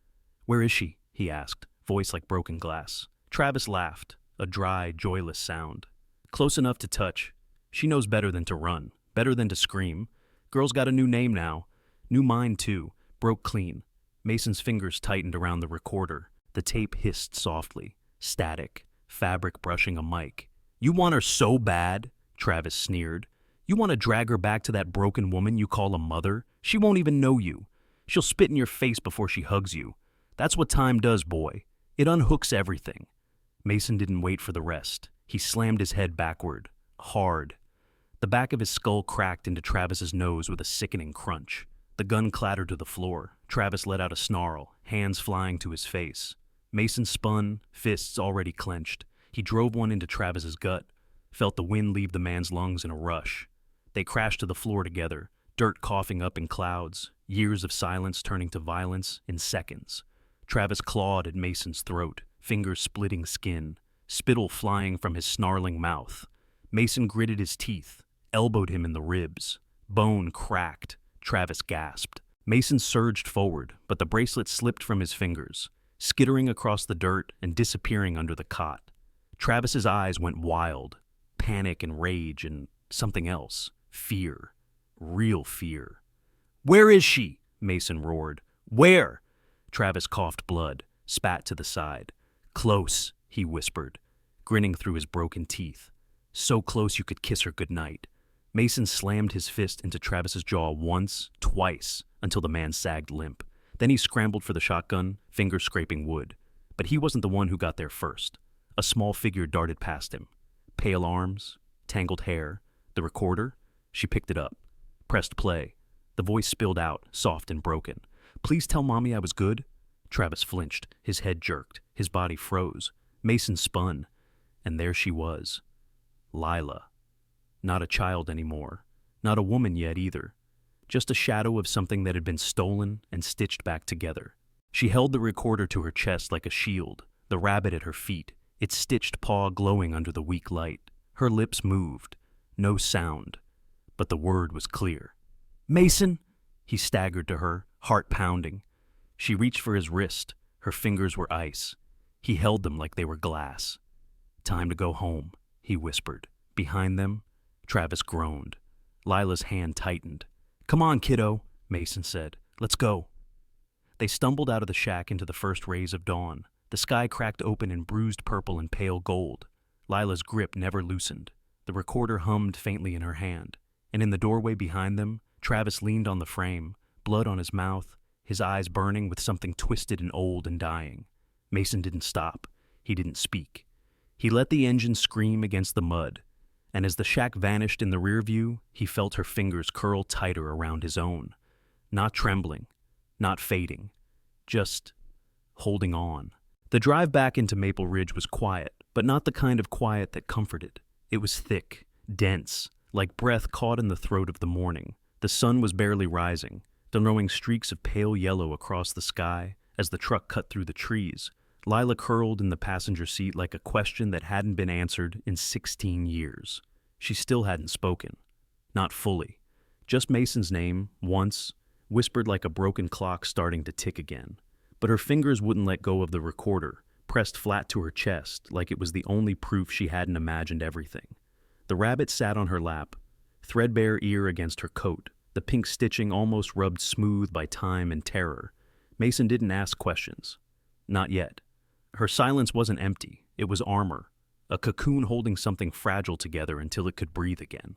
"Where is she?" he asked, voice like broken glass. Travis laughed, a dry, joyless sound. "Close enough to touch. She knows better than to run, better than to scream. Girl's got a new name now. New mind, too. Broke clean." Mason's fingers tightened around the recorder. The tape hissed softly. Static. Fabric brushing a mic. "You want her so bad?" Travis sneered. "You want to drag her back to that broken woman you call a mother? She won't even know you. She'll spit in your face before she hugs you. That's what time does, boy. It unhooks everything." Mason didn't wait for the rest. He slammed his head backward. Hard. The back of his skull cracked into Travis's nose with a sickening crunch. The gun clattered to the floor. Travis let out a snarl, hands flying to his face. Mason spun, fists already clenched. He drove one into Travis's gut, felt the wind leave the man's lungs in a rush. They crashed to the floor together, dirt coughing up in clouds, years of silence turning to violence in seconds. Travis clawed at Mason's throat, fingers splitting skin, spittle flying from his snarling mouth. Mason gritted his teeth, elbowed him in the ribs. Bone cracked. Travis gasped. Mason surged forward, but the bracelet slipped from his fingers, skittering across the dirt and disappearing under the cot. Travis's eyes went wild. Panic and rage and something else. Fear. Real fear. "Where is she?" Mason roared. "Where?" Travis coughed blood, spat to the side. "Close," he whispered, grinning through his broken teeth. "So close you could kiss her goodnight." Mason slammed his fist into Travis's jaw once, twice, until the man sagged limp. Then he scrambled for the shotgun, fingers scraping wood. But he wasn't the one who got there first. A small figure darted past him. Pale arms, tangled hair. The recorder? She picked it up. Pressed play. The voice spilled out, soft and broken. "Please tell Mommy I was good." Travis flinched. His head jerked. His body froze. Mason spun. And there she was. Lila. Not a child anymore. Not a woman yet either. Just a shadow of something that had been stolen and stitched back together. She held the recorder to her chest like a shield, the rabbit at her feet, its stitched paw glowing under the weak light. Her lips moved. No sound. But the word was clear. "Mason!" He staggered to her, heart pounding. She reached for his wrist. Her fingers were ice. He held them like they were glass. "Time to go home," he whispered. Behind them, Travis groaned. Lila's hand tightened. "Come on, kiddo," Mason said. "Let's go." They stumbled out of the shack into the first rays of dawn. The sky cracked open in bruised purple and pale gold. Lila's grip never loosened. The recorder hummed faintly in her hand. And in the doorway behind them, Travis leaned on the frame, blood on his mouth, his eyes burning with something twisted and old and dying. Mason didn't stop. He didn't speak. He let the engine scream against the mud. And as the shack vanished in the rear view, he felt her fingers curl tighter around his own. Not trembling, not fading, just holding on. The drive back into Maple Ridge was quiet, but not the kind of quiet that comforted. It was thick, dense, like breath caught in the throat of the morning. The sun was barely rising, throwing streaks of pale yellow across the sky as the truck cut through the trees. Lila curled in the passenger seat like a question that hadn't been answered in 16 years. She still hadn't spoken. Not fully. Just Mason's name, once, whispered like a broken clock starting to tick again. But her fingers wouldn't let go of the recorder, pressed flat to her chest like it was the only proof she hadn't imagined everything. The rabbit sat on her lap, threadbare ear against her coat, the pink stitching almost rubbed smooth by time and terror. Mason didn't ask questions. Not yet. Her silence wasn't empty. It was armor, a cocoon holding something fragile together until it could breathe again.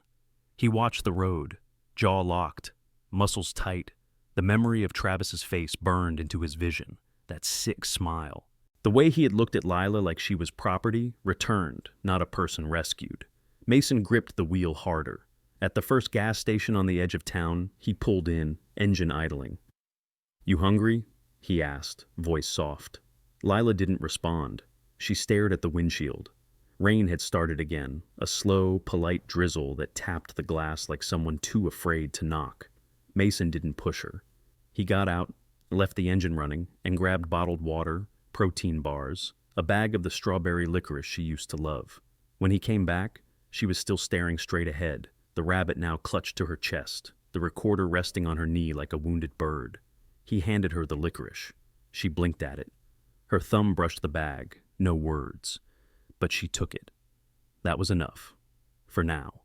He watched the road, jaw locked, muscles tight. The memory of Travis's face burned into his vision, that sick smile. The way he had looked at Lila like she was property returned, not a person rescued. Mason gripped the wheel harder. At the first gas station on the edge of town, he pulled in, engine idling. "You hungry?" he asked, voice soft. Lila didn't respond. She stared at the windshield. Rain had started again, a slow, polite drizzle that tapped the glass like someone too afraid to knock. Mason didn't push her. He got out, left the engine running, and grabbed bottled water, protein bars, a bag of the strawberry licorice she used to love. When he came back, she was still staring straight ahead, the rabbit now clutched to her chest, the recorder resting on her knee like a wounded bird. He handed her the licorice. She blinked at it. Her thumb brushed the bag, no words. But she took it. That was enough. For now.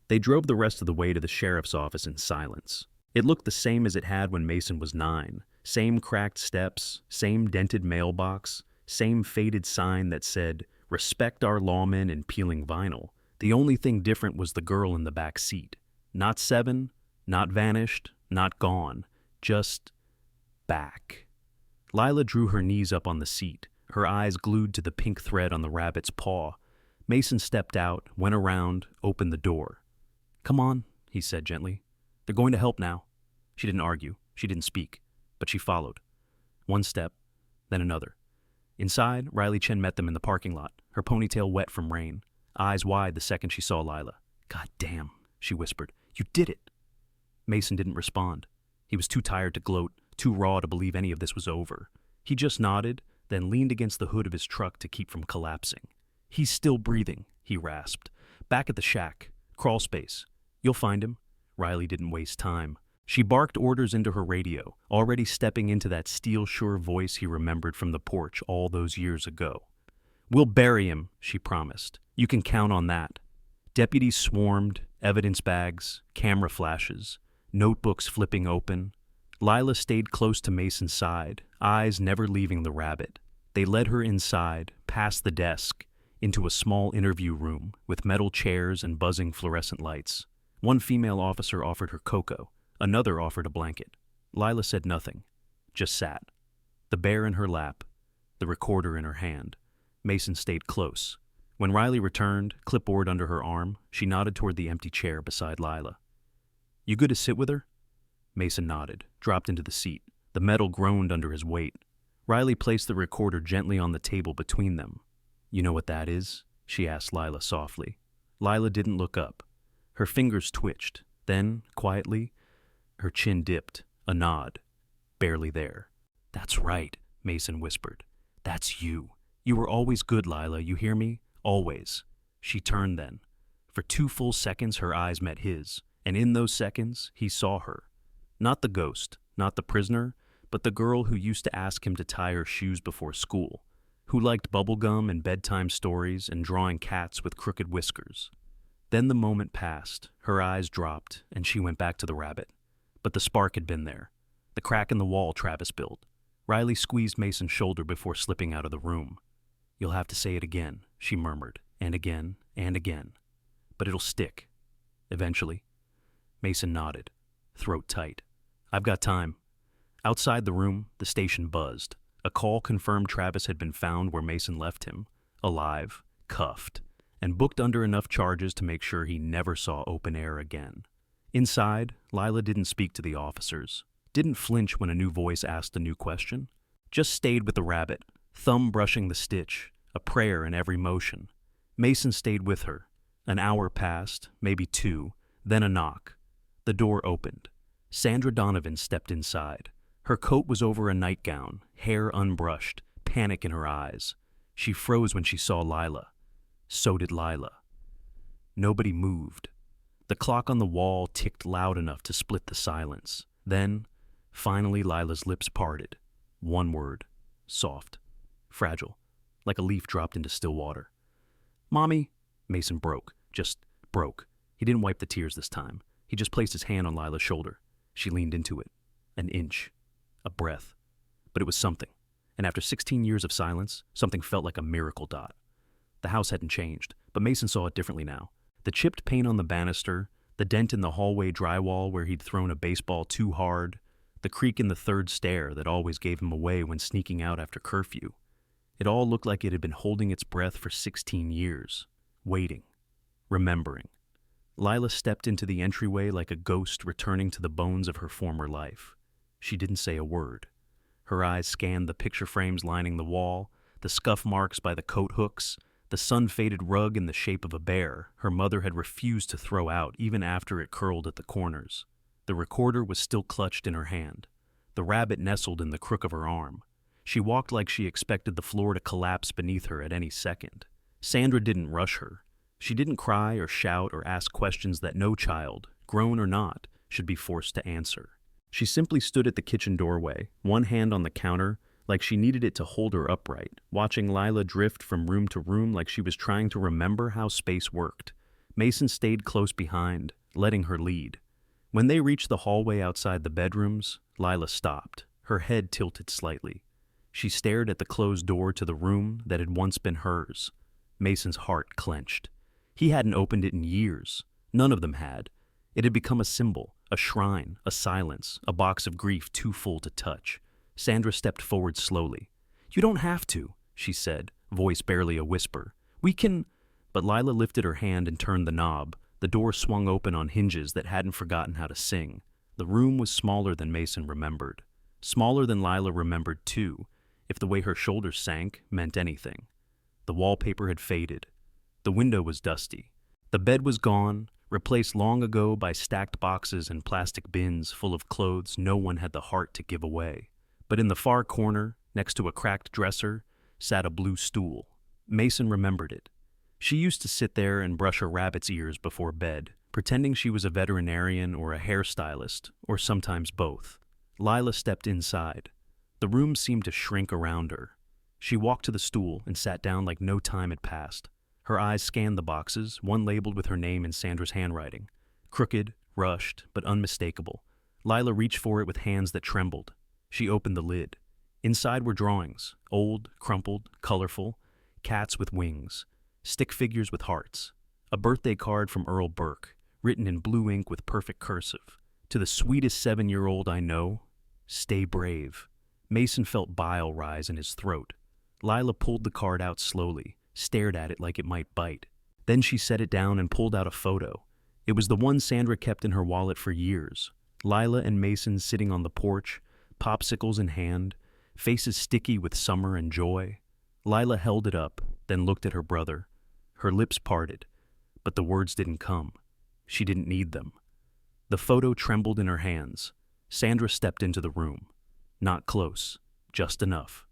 They drove the rest of the way to the sheriff's office in silence. It looked the same as it had when Mason was 9. Same cracked steps, same dented mailbox, same faded sign that said, "Respect our lawmen," in peeling vinyl. The only thing different was the girl in the back seat. Not 7, not vanished, not gone. Just back. Lila drew her knees up on the seat, her eyes glued to the pink thread on the rabbit's paw. Mason stepped out, went around, opened the door. "Come on," he said gently. "They're going to help now." She didn't argue. She didn't speak. But she followed. One step, then another. Inside, Riley Chen met them in the parking lot, her ponytail wet from rain, eyes wide the second she saw Lila. "God damn," she whispered. "You did it." Mason didn't respond. He was too tired to gloat, too raw to believe any of this was over. He just nodded, then leaned against the hood of his truck to keep from collapsing. "He's still breathing," he rasped. "Back at the shack. Crawl space. You'll find him." Riley didn't waste time. She barked orders into her radio, already stepping into that steel-sure voice he remembered from the porch all those years ago. "We'll bury him," she promised. "You can count on that." Deputies swarmed, evidence bags, camera flashes, notebooks flipping open. Lila stayed close to Mason's side, eyes never leaving the rabbit. They led her inside, past the desk, into a small interview room with metal chairs and buzzing fluorescent lights. One female officer offered her cocoa. Another offered a blanket. Lila said nothing, just sat. The bear in her lap, the recorder in her hand. Mason stayed close. When Riley returned, clipboard under her arm, she nodded toward the empty chair beside Lila. "You good to sit with her?" Mason nodded, dropped into the seat. The metal groaned under his weight. Riley placed the recorder gently on the table between them. "You know what that is?" she asked Lila softly. Lila didn't look up. Her fingers twitched. Then, quietly, her chin dipped, a nod. Barely there. "That's right," Mason whispered. "That's you. You were always good, Lila, you hear me? Always." She turned then. For 2 full seconds her eyes met his, and in those seconds he saw her. Not the ghost, not the prisoner, but the girl who used to ask him to tie her shoes before school, who liked bubblegum and bedtime stories and drawing cats with crooked whiskers. Then the moment passed, her eyes dropped, and she went back to the rabbit. But the spark had been there. The crack in the wall Travis built. Riley squeezed Mason's shoulder before slipping out of the room. "You'll have to say it again," she murmured, and again, and again. "But it'll stick. Eventually." Mason nodded, throat tight. "I've got time." Outside the room, the station buzzed. A call confirmed Travis had been found where Mason left him, alive, cuffed, and booked under enough charges to make sure he never saw open air again. Inside, Lila didn't speak to the officers, didn't flinch when a new voice asked a new question, just stayed with the rabbit, thumb brushing the stitch, a prayer in every motion. Mason stayed with her. An hour passed, maybe 2, then a knock. The door opened. Sandra Donovan stepped inside. Her coat was over a nightgown, hair unbrushed, panic in her eyes. She froze when she saw Lila. So did Lila. Nobody moved. The clock on the wall ticked loud enough to split the silence. Then, finally, Lila's lips parted. One word. Soft. Fragile. Like a leaf dropped into still water. "Mommy." Mason broke. Just broke. He didn't wipe the tears this time. He just placed his hand on Lila's shoulder. She leaned into it. An inch. A breath. But it was something. And after 16 years of silence, something felt like a miracle dot. The house hadn't changed, but Mason saw it differently now. The chipped paint on the banister, the dent in the hallway drywall where he'd thrown a baseball too hard, the creak in the third stair that always gave him away when sneaking out after curfew. It all looked like it had been holding its breath for 16 years, waiting, remembering. Lila stepped into the entryway like a ghost returning to the bones of her former life. She didn't say a word. Her eyes scanned the picture frames lining the wall, the scuff marks by the coat hooks, the sun-faded rug in the shape of a bear her mother had refused to throw out even after it curled at the corners. The recorder was still clutched in her hand. The rabbit nestled in the crook of her arm. She walked like she expected the floor to collapse beneath her at any second. Sandra didn't rush her. She didn't cry or shout or ask questions that no child, grown or not, should be forced to answer. She simply stood at the kitchen doorway, one hand on the counter, like she needed it to hold her upright, watching Lila drift from room to room like she was trying to remember how space worked. Mason stayed close behind, letting her lead. When they reached the hallway outside the bedrooms, Lila stopped, her head tilted slightly. She stared at the closed door to the room that had once been hers. Mason's heart clenched. He hadn't opened it in years. None of them had. It had become a symbol, a shrine, a silence, a box of grief too full to touch. Sandra stepped forward slowly. "You don't have to," she said, voice barely a whisper. "We can—" But Lila lifted her hand and turned the knob. The door swung open on hinges that hadn't forgotten how to sing. The room was smaller than Mason remembered. Smaller than Lila remembered, too, if the way her shoulders sank meant anything. The wallpaper had faded. The window was dusty. The bed was gone, replaced long ago by stacked boxes and plastic bins full of clothes no one had the heart to give away. But in the far corner, next to a cracked dresser, sat a blue stool. Mason remembered it. She used to sit there and brush her rabbit's ears before bed, pretending she was a veterinarian or a hairstylist, or sometimes both. Lila stepped inside. The room seemed to shrink around her. She walked to the stool and sat down like no time had passed. Her eyes scanned the boxes, one labeled with her name in Sandra's handwriting. Crooked, rushed, but unmistakable. Lila reached for it with hands that trembled. She opened the lid. Inside were drawings, old, crumpled, colorful, cats with wings, stick figures with hearts, a birthday card from Earl Burke, written in blue ink with perfect cursive. "To the sweetest 7-year-old I know, stay brave." Mason felt bile rise in his throat. Lila pulled the card out slowly, stared at it like it might bite. Then she set it down and pulled out a photo. It was the one Sandra kept in her wallet for years. Lila and Mason sitting on the porch, popsicles in hand, faces sticky with summer and joy. Lila held it up, then looked at her brother. Her lips parted, but the words didn't come. She didn't need them. The photo trembled in her hands. Sandra stepped into the room. Not close, just enough.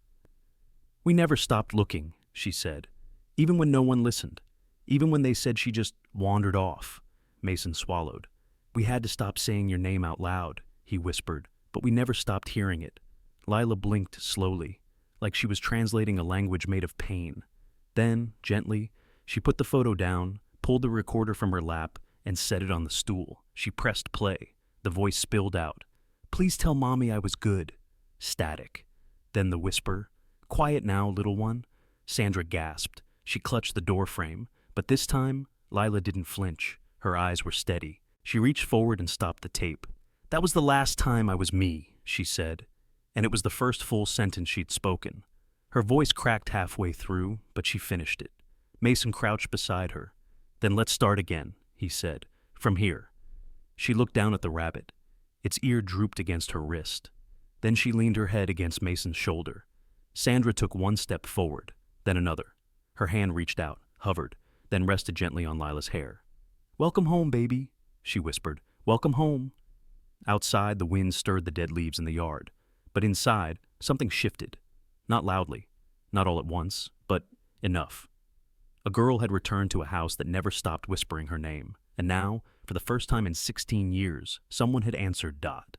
"We never stopped looking," she said, "even when no one listened, even when they said she just wandered off." Mason swallowed. "We had to stop saying your name out loud," he whispered, "but we never stopped hearing it." Lila blinked slowly, like she was translating a language made of pain. Then, gently, she put the photo down, pulled the recorder from her lap, and set it on the stool. She pressed play. The voice spilled out. "Please tell Mommy I was good." Static. Then the whisper, "Quiet now, little one." Sandra gasped. She clutched the doorframe, but this time, Lila didn't flinch. Her eyes were steady. She reached forward and stopped the tape. "That was the last time I was me," she said, and it was the first full sentence she'd spoken. Her voice cracked halfway through, but she finished it. Mason crouched beside her. "Then let's start again," he said, "from here." She looked down at the rabbit. Its ear drooped against her wrist. Then she leaned her head against Mason's shoulder. Sandra took one step forward, then another. Her hand reached out, hovered, then rested gently on Lila's hair. "Welcome home, baby," she whispered. "Welcome home." Outside, the wind stirred the dead leaves in the yard. But inside, something shifted. Not loudly, not all at once, but enough. A girl had returned to a house that never stopped whispering her name, and now, for the first time in 16 years, someone had answered Dot.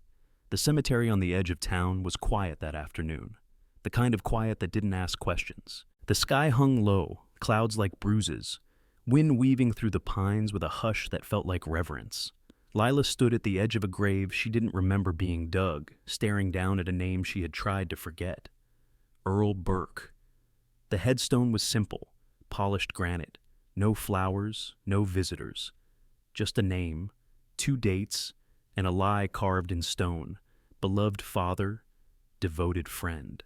The cemetery on the edge of town was quiet that afternoon, the kind of quiet that didn't ask questions. The sky hung low, clouds like bruises, wind weaving through the pines with a hush that felt like reverence. Lila stood at the edge of a grave she didn't remember being dug, staring down at a name she had tried to forget. Earl Burke. The headstone was simple, polished granite, no flowers, no visitors. Just a name, 2 dates, and a lie carved in stone. Beloved father, devoted friend.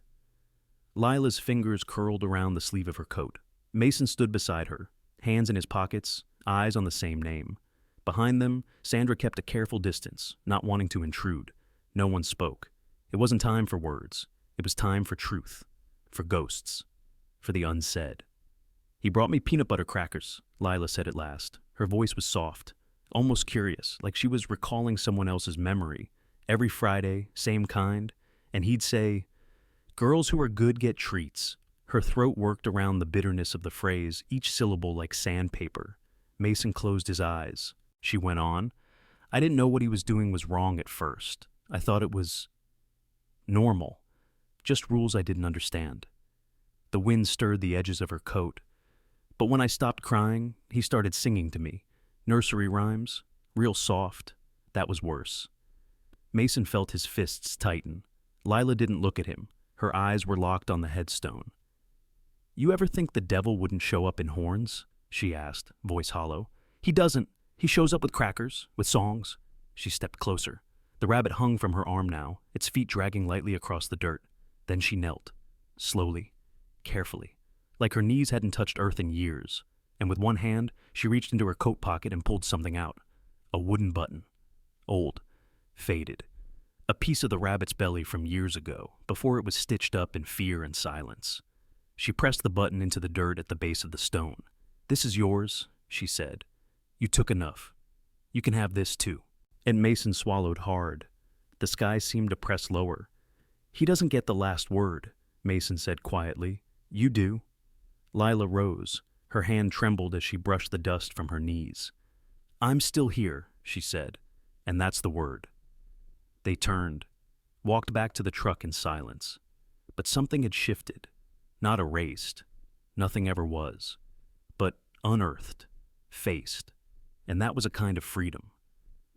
Lila's fingers curled around the sleeve of her coat. Mason stood beside her, hands in his pockets, eyes on the same name. Behind them, Sandra kept a careful distance, not wanting to intrude. No one spoke. It wasn't time for words. It was time for truth, for ghosts, for the unsaid. "He brought me peanut butter crackers," Lila said at last. Her voice was soft, almost curious, like she was recalling someone else's memory. "Every Friday, same kind, and he'd say, Girls who are good get treats. Her throat worked around the bitterness of the phrase, each syllable like sandpaper. Mason closed his eyes. She went on. I didn't know what he was doing was wrong at first. I thought it was normal. Just rules I didn't understand. The wind stirred the edges of her coat. But when I stopped crying, he started singing to me. Nursery rhymes, real soft. That was worse. Mason felt his fists tighten. Lila didn't look at him. Her eyes were locked on the headstone. You ever think the devil wouldn't show up in horns? She asked, voice hollow. He doesn't. He shows up with crackers, with songs. She stepped closer. The rabbit hung from her arm now, its feet dragging lightly across the dirt. Then she knelt, slowly, carefully, like her knees hadn't touched earth in years, and with one hand, she reached into her coat pocket and pulled something out. A wooden button. Old. Faded. A piece of the rabbit's belly from years ago, before it was stitched up in fear and silence. She pressed the button into the dirt at the base of the stone. This is yours, she said. You took enough. You can have this too. And Mason swallowed hard. The sky seemed to press lower. He doesn't get the last word, Mason said quietly. You do. Lila rose. Her hand trembled as she brushed the dust from her knees. I'm still here, she said, and that's the word. They turned, walked back to the truck in silence. But something had shifted, not erased. Nothing ever was. But unearthed, faced. And that was a kind of freedom.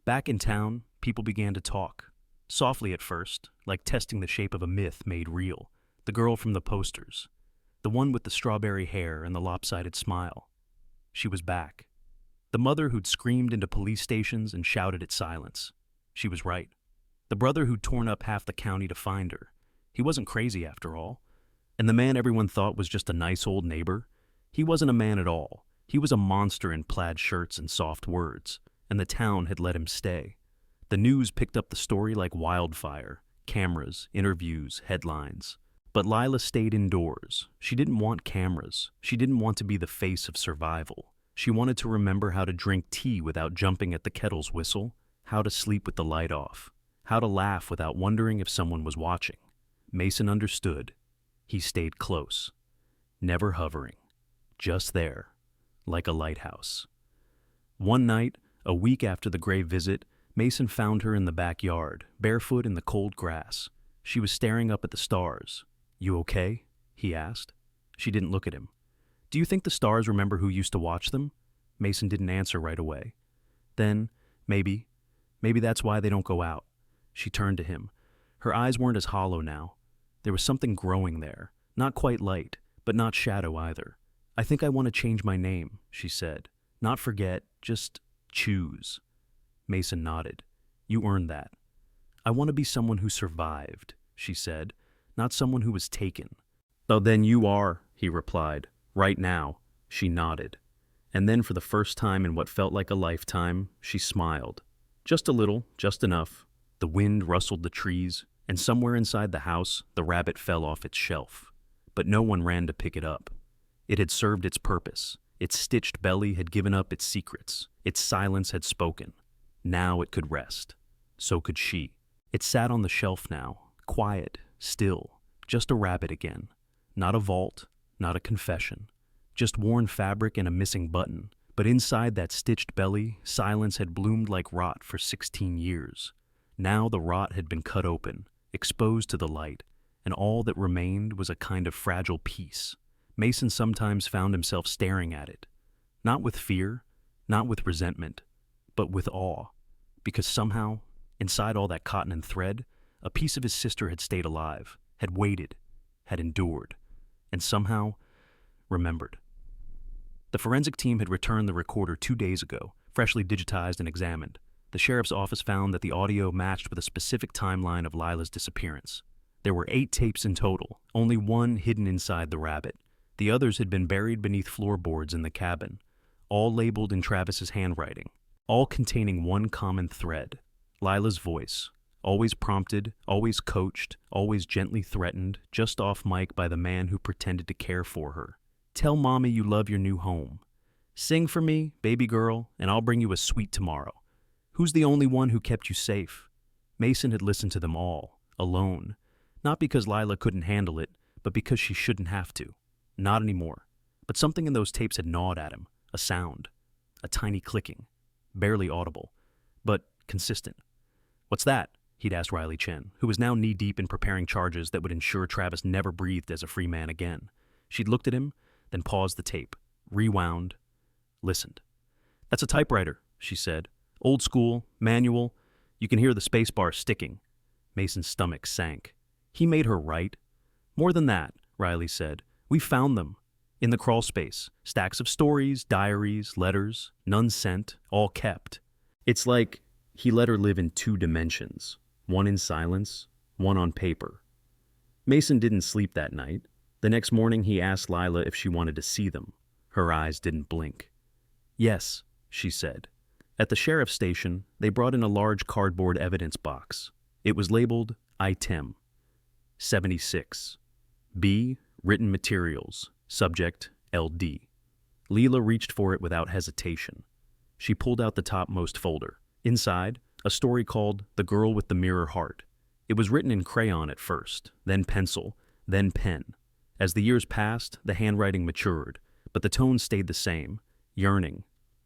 Back in town, people began to talk. Softly at first, like testing the shape of a myth made real. The girl from the posters. The one with the strawberry hair and the lopsided smile. She was back. The mother who'd screamed into police stations and shouted at silence. She was right. The brother who'd torn up half the county to find her. He wasn't crazy after all. And the man everyone thought was just a nice old neighbor. He wasn't a man at all. He was a monster in plaid shirts and soft words. And the town had let him stay. The news picked up the story like wildfire. Cameras, interviews, headlines. But Lila stayed indoors. She didn't want cameras. She didn't want to be the face of survival. She wanted to remember how to drink tea without jumping at the kettle's whistle, how to sleep with the light off, how to laugh without wondering if someone was watching. Mason understood. He stayed close, never hovering, just there, like a lighthouse. One night, a week after the grave visit, Mason found her in the backyard, barefoot in the cold grass. She was staring up at the stars. You okay? He asked. She didn't look at him. Do you think the stars remember who used to watch them? Mason didn't answer right away. Then, maybe that's why they don't go out. She turned to him. Her eyes weren't as hollow now. There was something growing there, not quite light, but not shadow either. I think I want to change my name, she said. Not forget, just choose. Mason nodded. You earned that. I want to be someone who survived, she said, not someone who was taken. Oh, then you are, he replied. Right now. She nodded. And then for the first time in what felt like a lifetime, she smiled. Just a little, just enough. The wind rustled the trees, and somewhere inside the house, the rabbit fell off its shelf. But no one ran to pick it up. It had served its purpose. Its stitched belly had given up its secrets. Its silence had spoken. Now it could rest. So could she. It sat on the shelf now, quiet, still, just a rabbit again. Not a vault, not a confession. Just worn fabric and a missing button. But inside that stitched belly, silence had bloomed like rot for 16 years. Now the rot had been cut open, exposed to the light, and all that remained was a kind of fragile peace. Mason sometimes found himself staring at it. Not with fear, not with resentment, but with awe. Because somehow, inside all that cotton and thread, a piece of his sister had stayed alive, had waited, had endured, and somehow remembered. The forensic team had returned the recorder 2 days ago, freshly digitized and examined. The sheriff's office found that the audio matched with a specific timeline of Lila's disappearance. There were 8 tapes in total, only one hidden inside the rabbit. The others had been buried beneath floorboards in the cabin, all labeled in Travis's handwriting, all containing one common thread. Lila's voice, always prompted, always coached, always gently threatened, just off mic by the man who pretended to care for her. Tell Mommy you love your new home. Sing for me, baby girl, and I'll bring you a sweet tomorrow. Who's the only one who kept you safe? Mason had listened to them all, alone. Not because Lila couldn't handle it, but because she shouldn't have to. Not anymore. But something in those tapes had gnawed at him. A sound. A tiny clicking. Barely audible, but consistent. "What's that?" he'd asked Riley Chen, who was now knee-deep in preparing charges that would ensure Travis never breathed as a free man again. She'd looked at him, then paused the tape, rewound, listened. "That's a typewriter," she said. "Old school, manual. You can hear the spacebar sticking." Mason's stomach sank. He made her write. "More than that," Riley said. "We found them. In the crawl space. Stacks of stories, diaries, letters, none sent, all kept. It's like he let her live in 2 dimensions. One in silence, one on paper." Mason didn't sleep that night. The next morning he asked Lila if she wanted to see them. Her eyes didn't blink. "Yes," she said. At the sheriff's station, they brought in a large cardboard evidence box. It was labeled Item 76. B. Written materials. Subject LD. Lila reached for it without hesitation. She pulled out the topmost folder. Inside, a story called The Girl with the Mirror Heart. It was written in crayon at first, then pencil, then pen. As the years passed, the handwriting matured, but the tone stayed the same, yearning,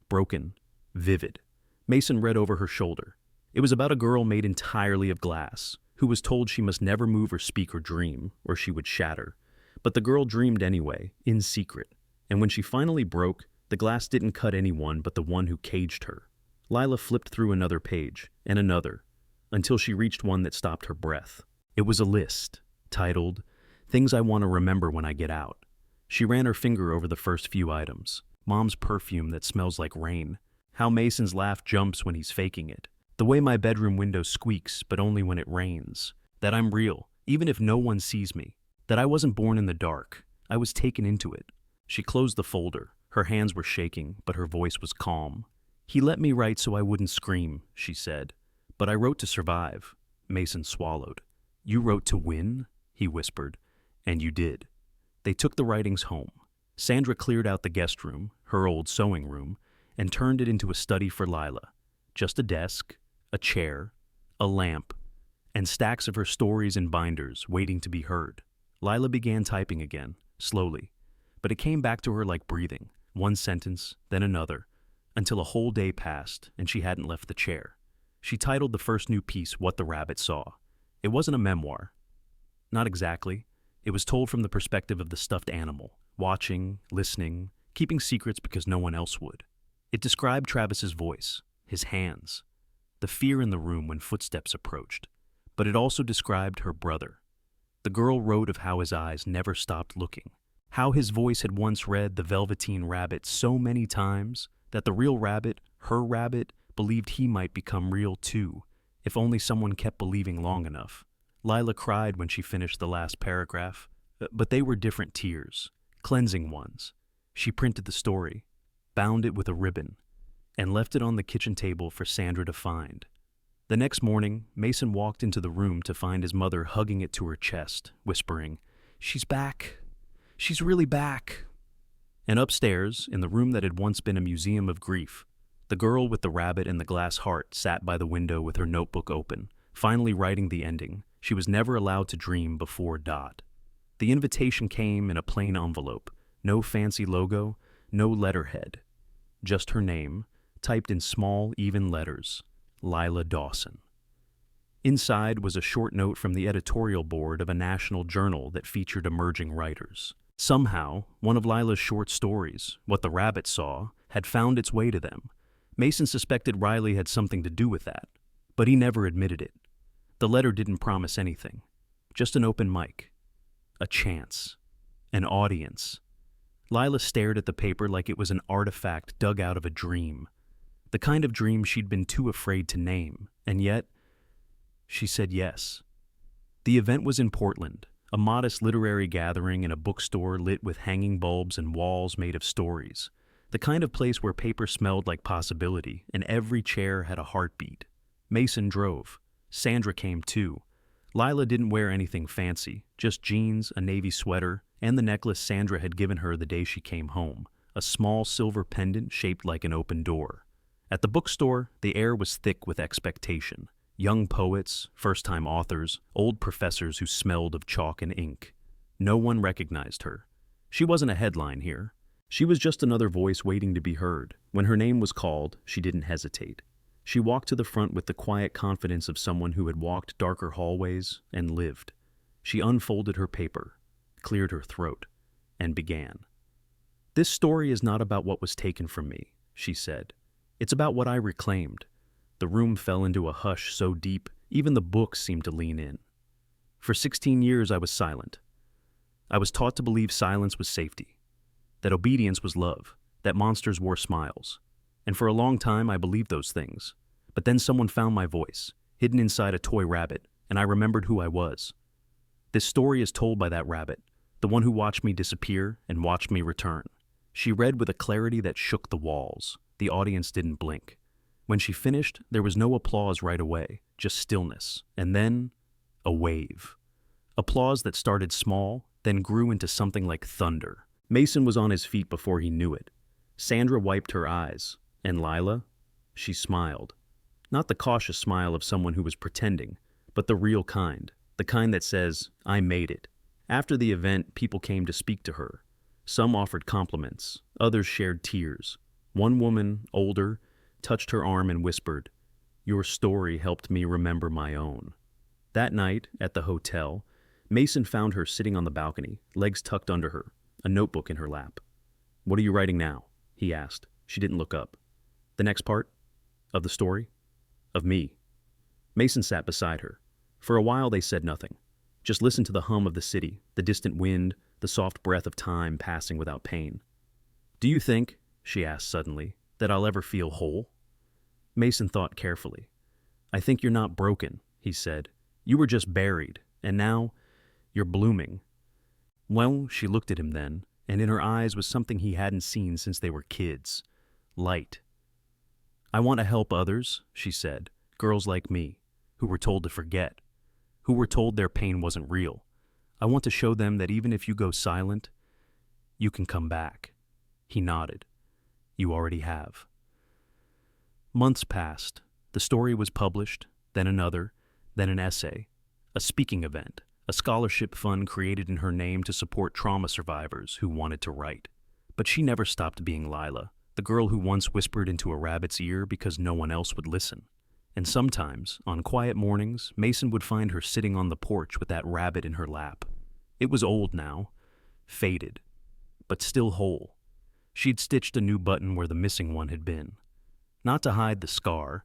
broken, vivid. Mason read over her shoulder. It was about a girl made entirely of glass, who was told she must never move or speak or dream, or she would shatter. But the girl dreamed anyway, in secret, and when she finally broke, the glass didn't cut anyone but the one who caged her. Lila flipped through another page, and another, until she reached one that stopped her breath. It was a list, titled, Things I Want to Remember When I Get Out. She ran her finger over the first few items. Mom's perfume that smells like rain. How Mason's laugh jumps when he's faking it. The way my bedroom window squeaks, but only when it rains. That I'm real, even if no one sees me. That I wasn't born in the dark. I was taken into it. She closed the folder. Her hands were shaking, but her voice was calm. "He let me write so I wouldn't scream," she said. "But I wrote to survive." Mason swallowed. "You wrote to win?" he whispered. "And you did." They took the writings home. Sandra cleared out the guest room, her old sewing room, and turned it into a study for Lila. Just a desk, a chair, a lamp, and stacks of her stories in binders waiting to be heard. Lila began typing again, slowly, but it came back to her like breathing, one sentence, then another, until a whole day passed and she hadn't left the chair. She titled the first new piece What the Rabbit Saw. It wasn't a memoir. Not exactly. It was told from the perspective of the stuffed animal, watching, listening, keeping secrets because no one else would. It described Travis's voice, his hands, the fear in the room when footsteps approached, but it also described her brother. The girl wrote of how his eyes never stopped looking, how his voice had once read The Velveteen Rabbit so many times that the real rabbit, her rabbit, believed he might become real too, if only someone kept believing long enough. Lila cried when she finished the last paragraph, but they were different tears, cleansing ones. She printed the story, bound it with a ribbon, and left it on the kitchen table for Sandra to find. The next morning, Mason walked into the room to find his mother hugging it to her chest, whispering, "She's back. She's really back." And upstairs, in the room that had once been a museum of grief, the girl with the rabbit and the glass heart sat by the window with her notebook open, finally writing the ending she was never allowed to dream before. The invitation came in a plain envelope, no fancy logo, no letterhead, just her name, typed in small, even letters. Lila Dawson. Inside was a short note from the editorial board of a national journal that featured emerging writers. Somehow, one of Lila's short stories, What the Rabbit Saw, had found its way to them. Mason suspected Riley had something to do with that, but he never admitted it. The letter didn't promise anything, just an open mic, a chance, an audience. Lila stared at the paper like it was an artifact dug out of a dream. The kind of dream she'd been too afraid to name, and yet, she said yes. The event was in Portland, a modest literary gathering in a bookstore lit with hanging bulbs and walls made of stories, the kind of place where paper smelled like possibility and every chair had a heartbeat. Mason drove. Sandra came too. Lila didn't wear anything fancy, just jeans, a navy sweater, and the necklace Sandra had given her the day she came home, a small silver pendant shaped like an open door. At the bookstore, the air was thick with expectation. Young poets, first-time authors, old professors who smelled of chalk and ink. No one recognized her. She wasn't a headline here. She was just another voice waiting to be heard. When her name was called, she didn't hesitate. She walked to the front with the quiet confidence of someone who had walked darker hallways and lived. She unfolded her paper, cleared her throat, and began. "This story is not about what was taken from me," she said. "It's about what I reclaimed." The room fell into a hush so deep, even the books seemed to lean in. "For 16 years I was silent. I was taught to believe silence was safety, that obedience was love, that monsters wore smiles. And for a long time I believed those things. But then someone found my voice, hidden inside a toy rabbit, and I remembered who I was. This story is told by that rabbit, the one who watched me disappear and watched me return." She read with a clarity that shook the walls. The audience didn't blink. When she finished, there was no applause right away, just stillness, and then a wave. Applause that started small, then grew into something like thunder. Mason was on his feet before he knew it. Sandra wiped her eyes. And Lila? She smiled. Not the cautious smile of someone who was pretending, but the real kind, the kind that says, "I made it." After the event, people came to speak to her. Some offered compliments, others shared tears. One woman, older, touched her arm and whispered, "Your story helped me remember my own." That night, at the hotel, Mason found her sitting on the balcony, legs tucked under her, a notebook in her lap. "What are you writing now?" he asked. She didn't look up. "The next part? Of the story? Of me?" Mason sat beside her. For a while they said nothing. Just listened to the hum of the city, the distant wind, the soft breath of time passing without pain. "Do you think," she asked suddenly, "that I'll ever feel whole?" Mason thought carefully. "I think you're not broken," he said. "You were just buried, and now you're blooming." Well, she looked at him then, and in her eyes was something he hadn't seen since they were kids. Light. "I want to help others," she said, "girls like me, who were told to forget, who were told their pain wasn't real. I want to show them that even if you go silent, you can come back." He nodded. "You already have." Months passed. The story was published, then another, then an essay, a speaking event, a scholarship fund created in her name to support trauma survivors who wanted to write. But she never stopped being Lila, the girl who once whispered into a rabbit's ear because no one else would listen. And sometimes, on quiet mornings, Mason would find her sitting on the porch with that rabbit in her lap. It was old now, faded, but still whole. She'd stitched a new button where the missing one had been. Not to hide the scar,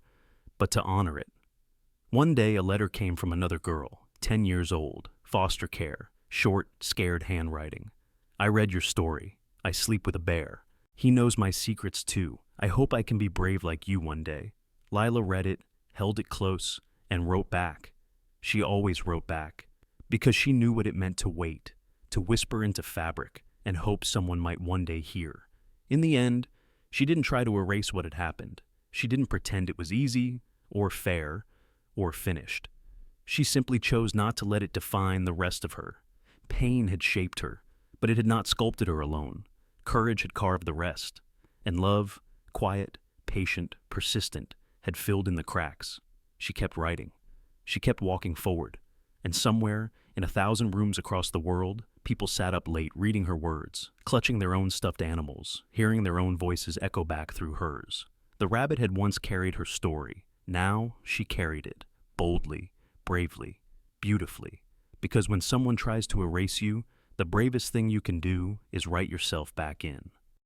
but to honor it. One day a letter came from another girl, 10 years old, foster care, short, scared handwriting. "I read your story. I sleep with a bear. He knows my secrets too. I hope I can be brave like you one day." Lila read it, held it close, and wrote back. She always wrote back, because she knew what it meant to wait, to whisper into fabric, and hope someone might one day hear. In the end, she didn't try to erase what had happened. She didn't pretend it was easy, or fair, or finished. She simply chose not to let it define the rest of her. Pain had shaped her, but it had not sculpted her alone. Courage had carved the rest. And love, quiet, patient, persistent, had filled in the cracks. She kept writing. She kept walking forward. And somewhere, in 1,000 rooms across the world, people sat up late reading her words, clutching their own stuffed animals, hearing their own voices echo back through hers. The rabbit had once carried her story. Now she carried it, boldly, bravely, beautifully. Because when someone tries to erase you, the bravest thing you can do is write yourself back in.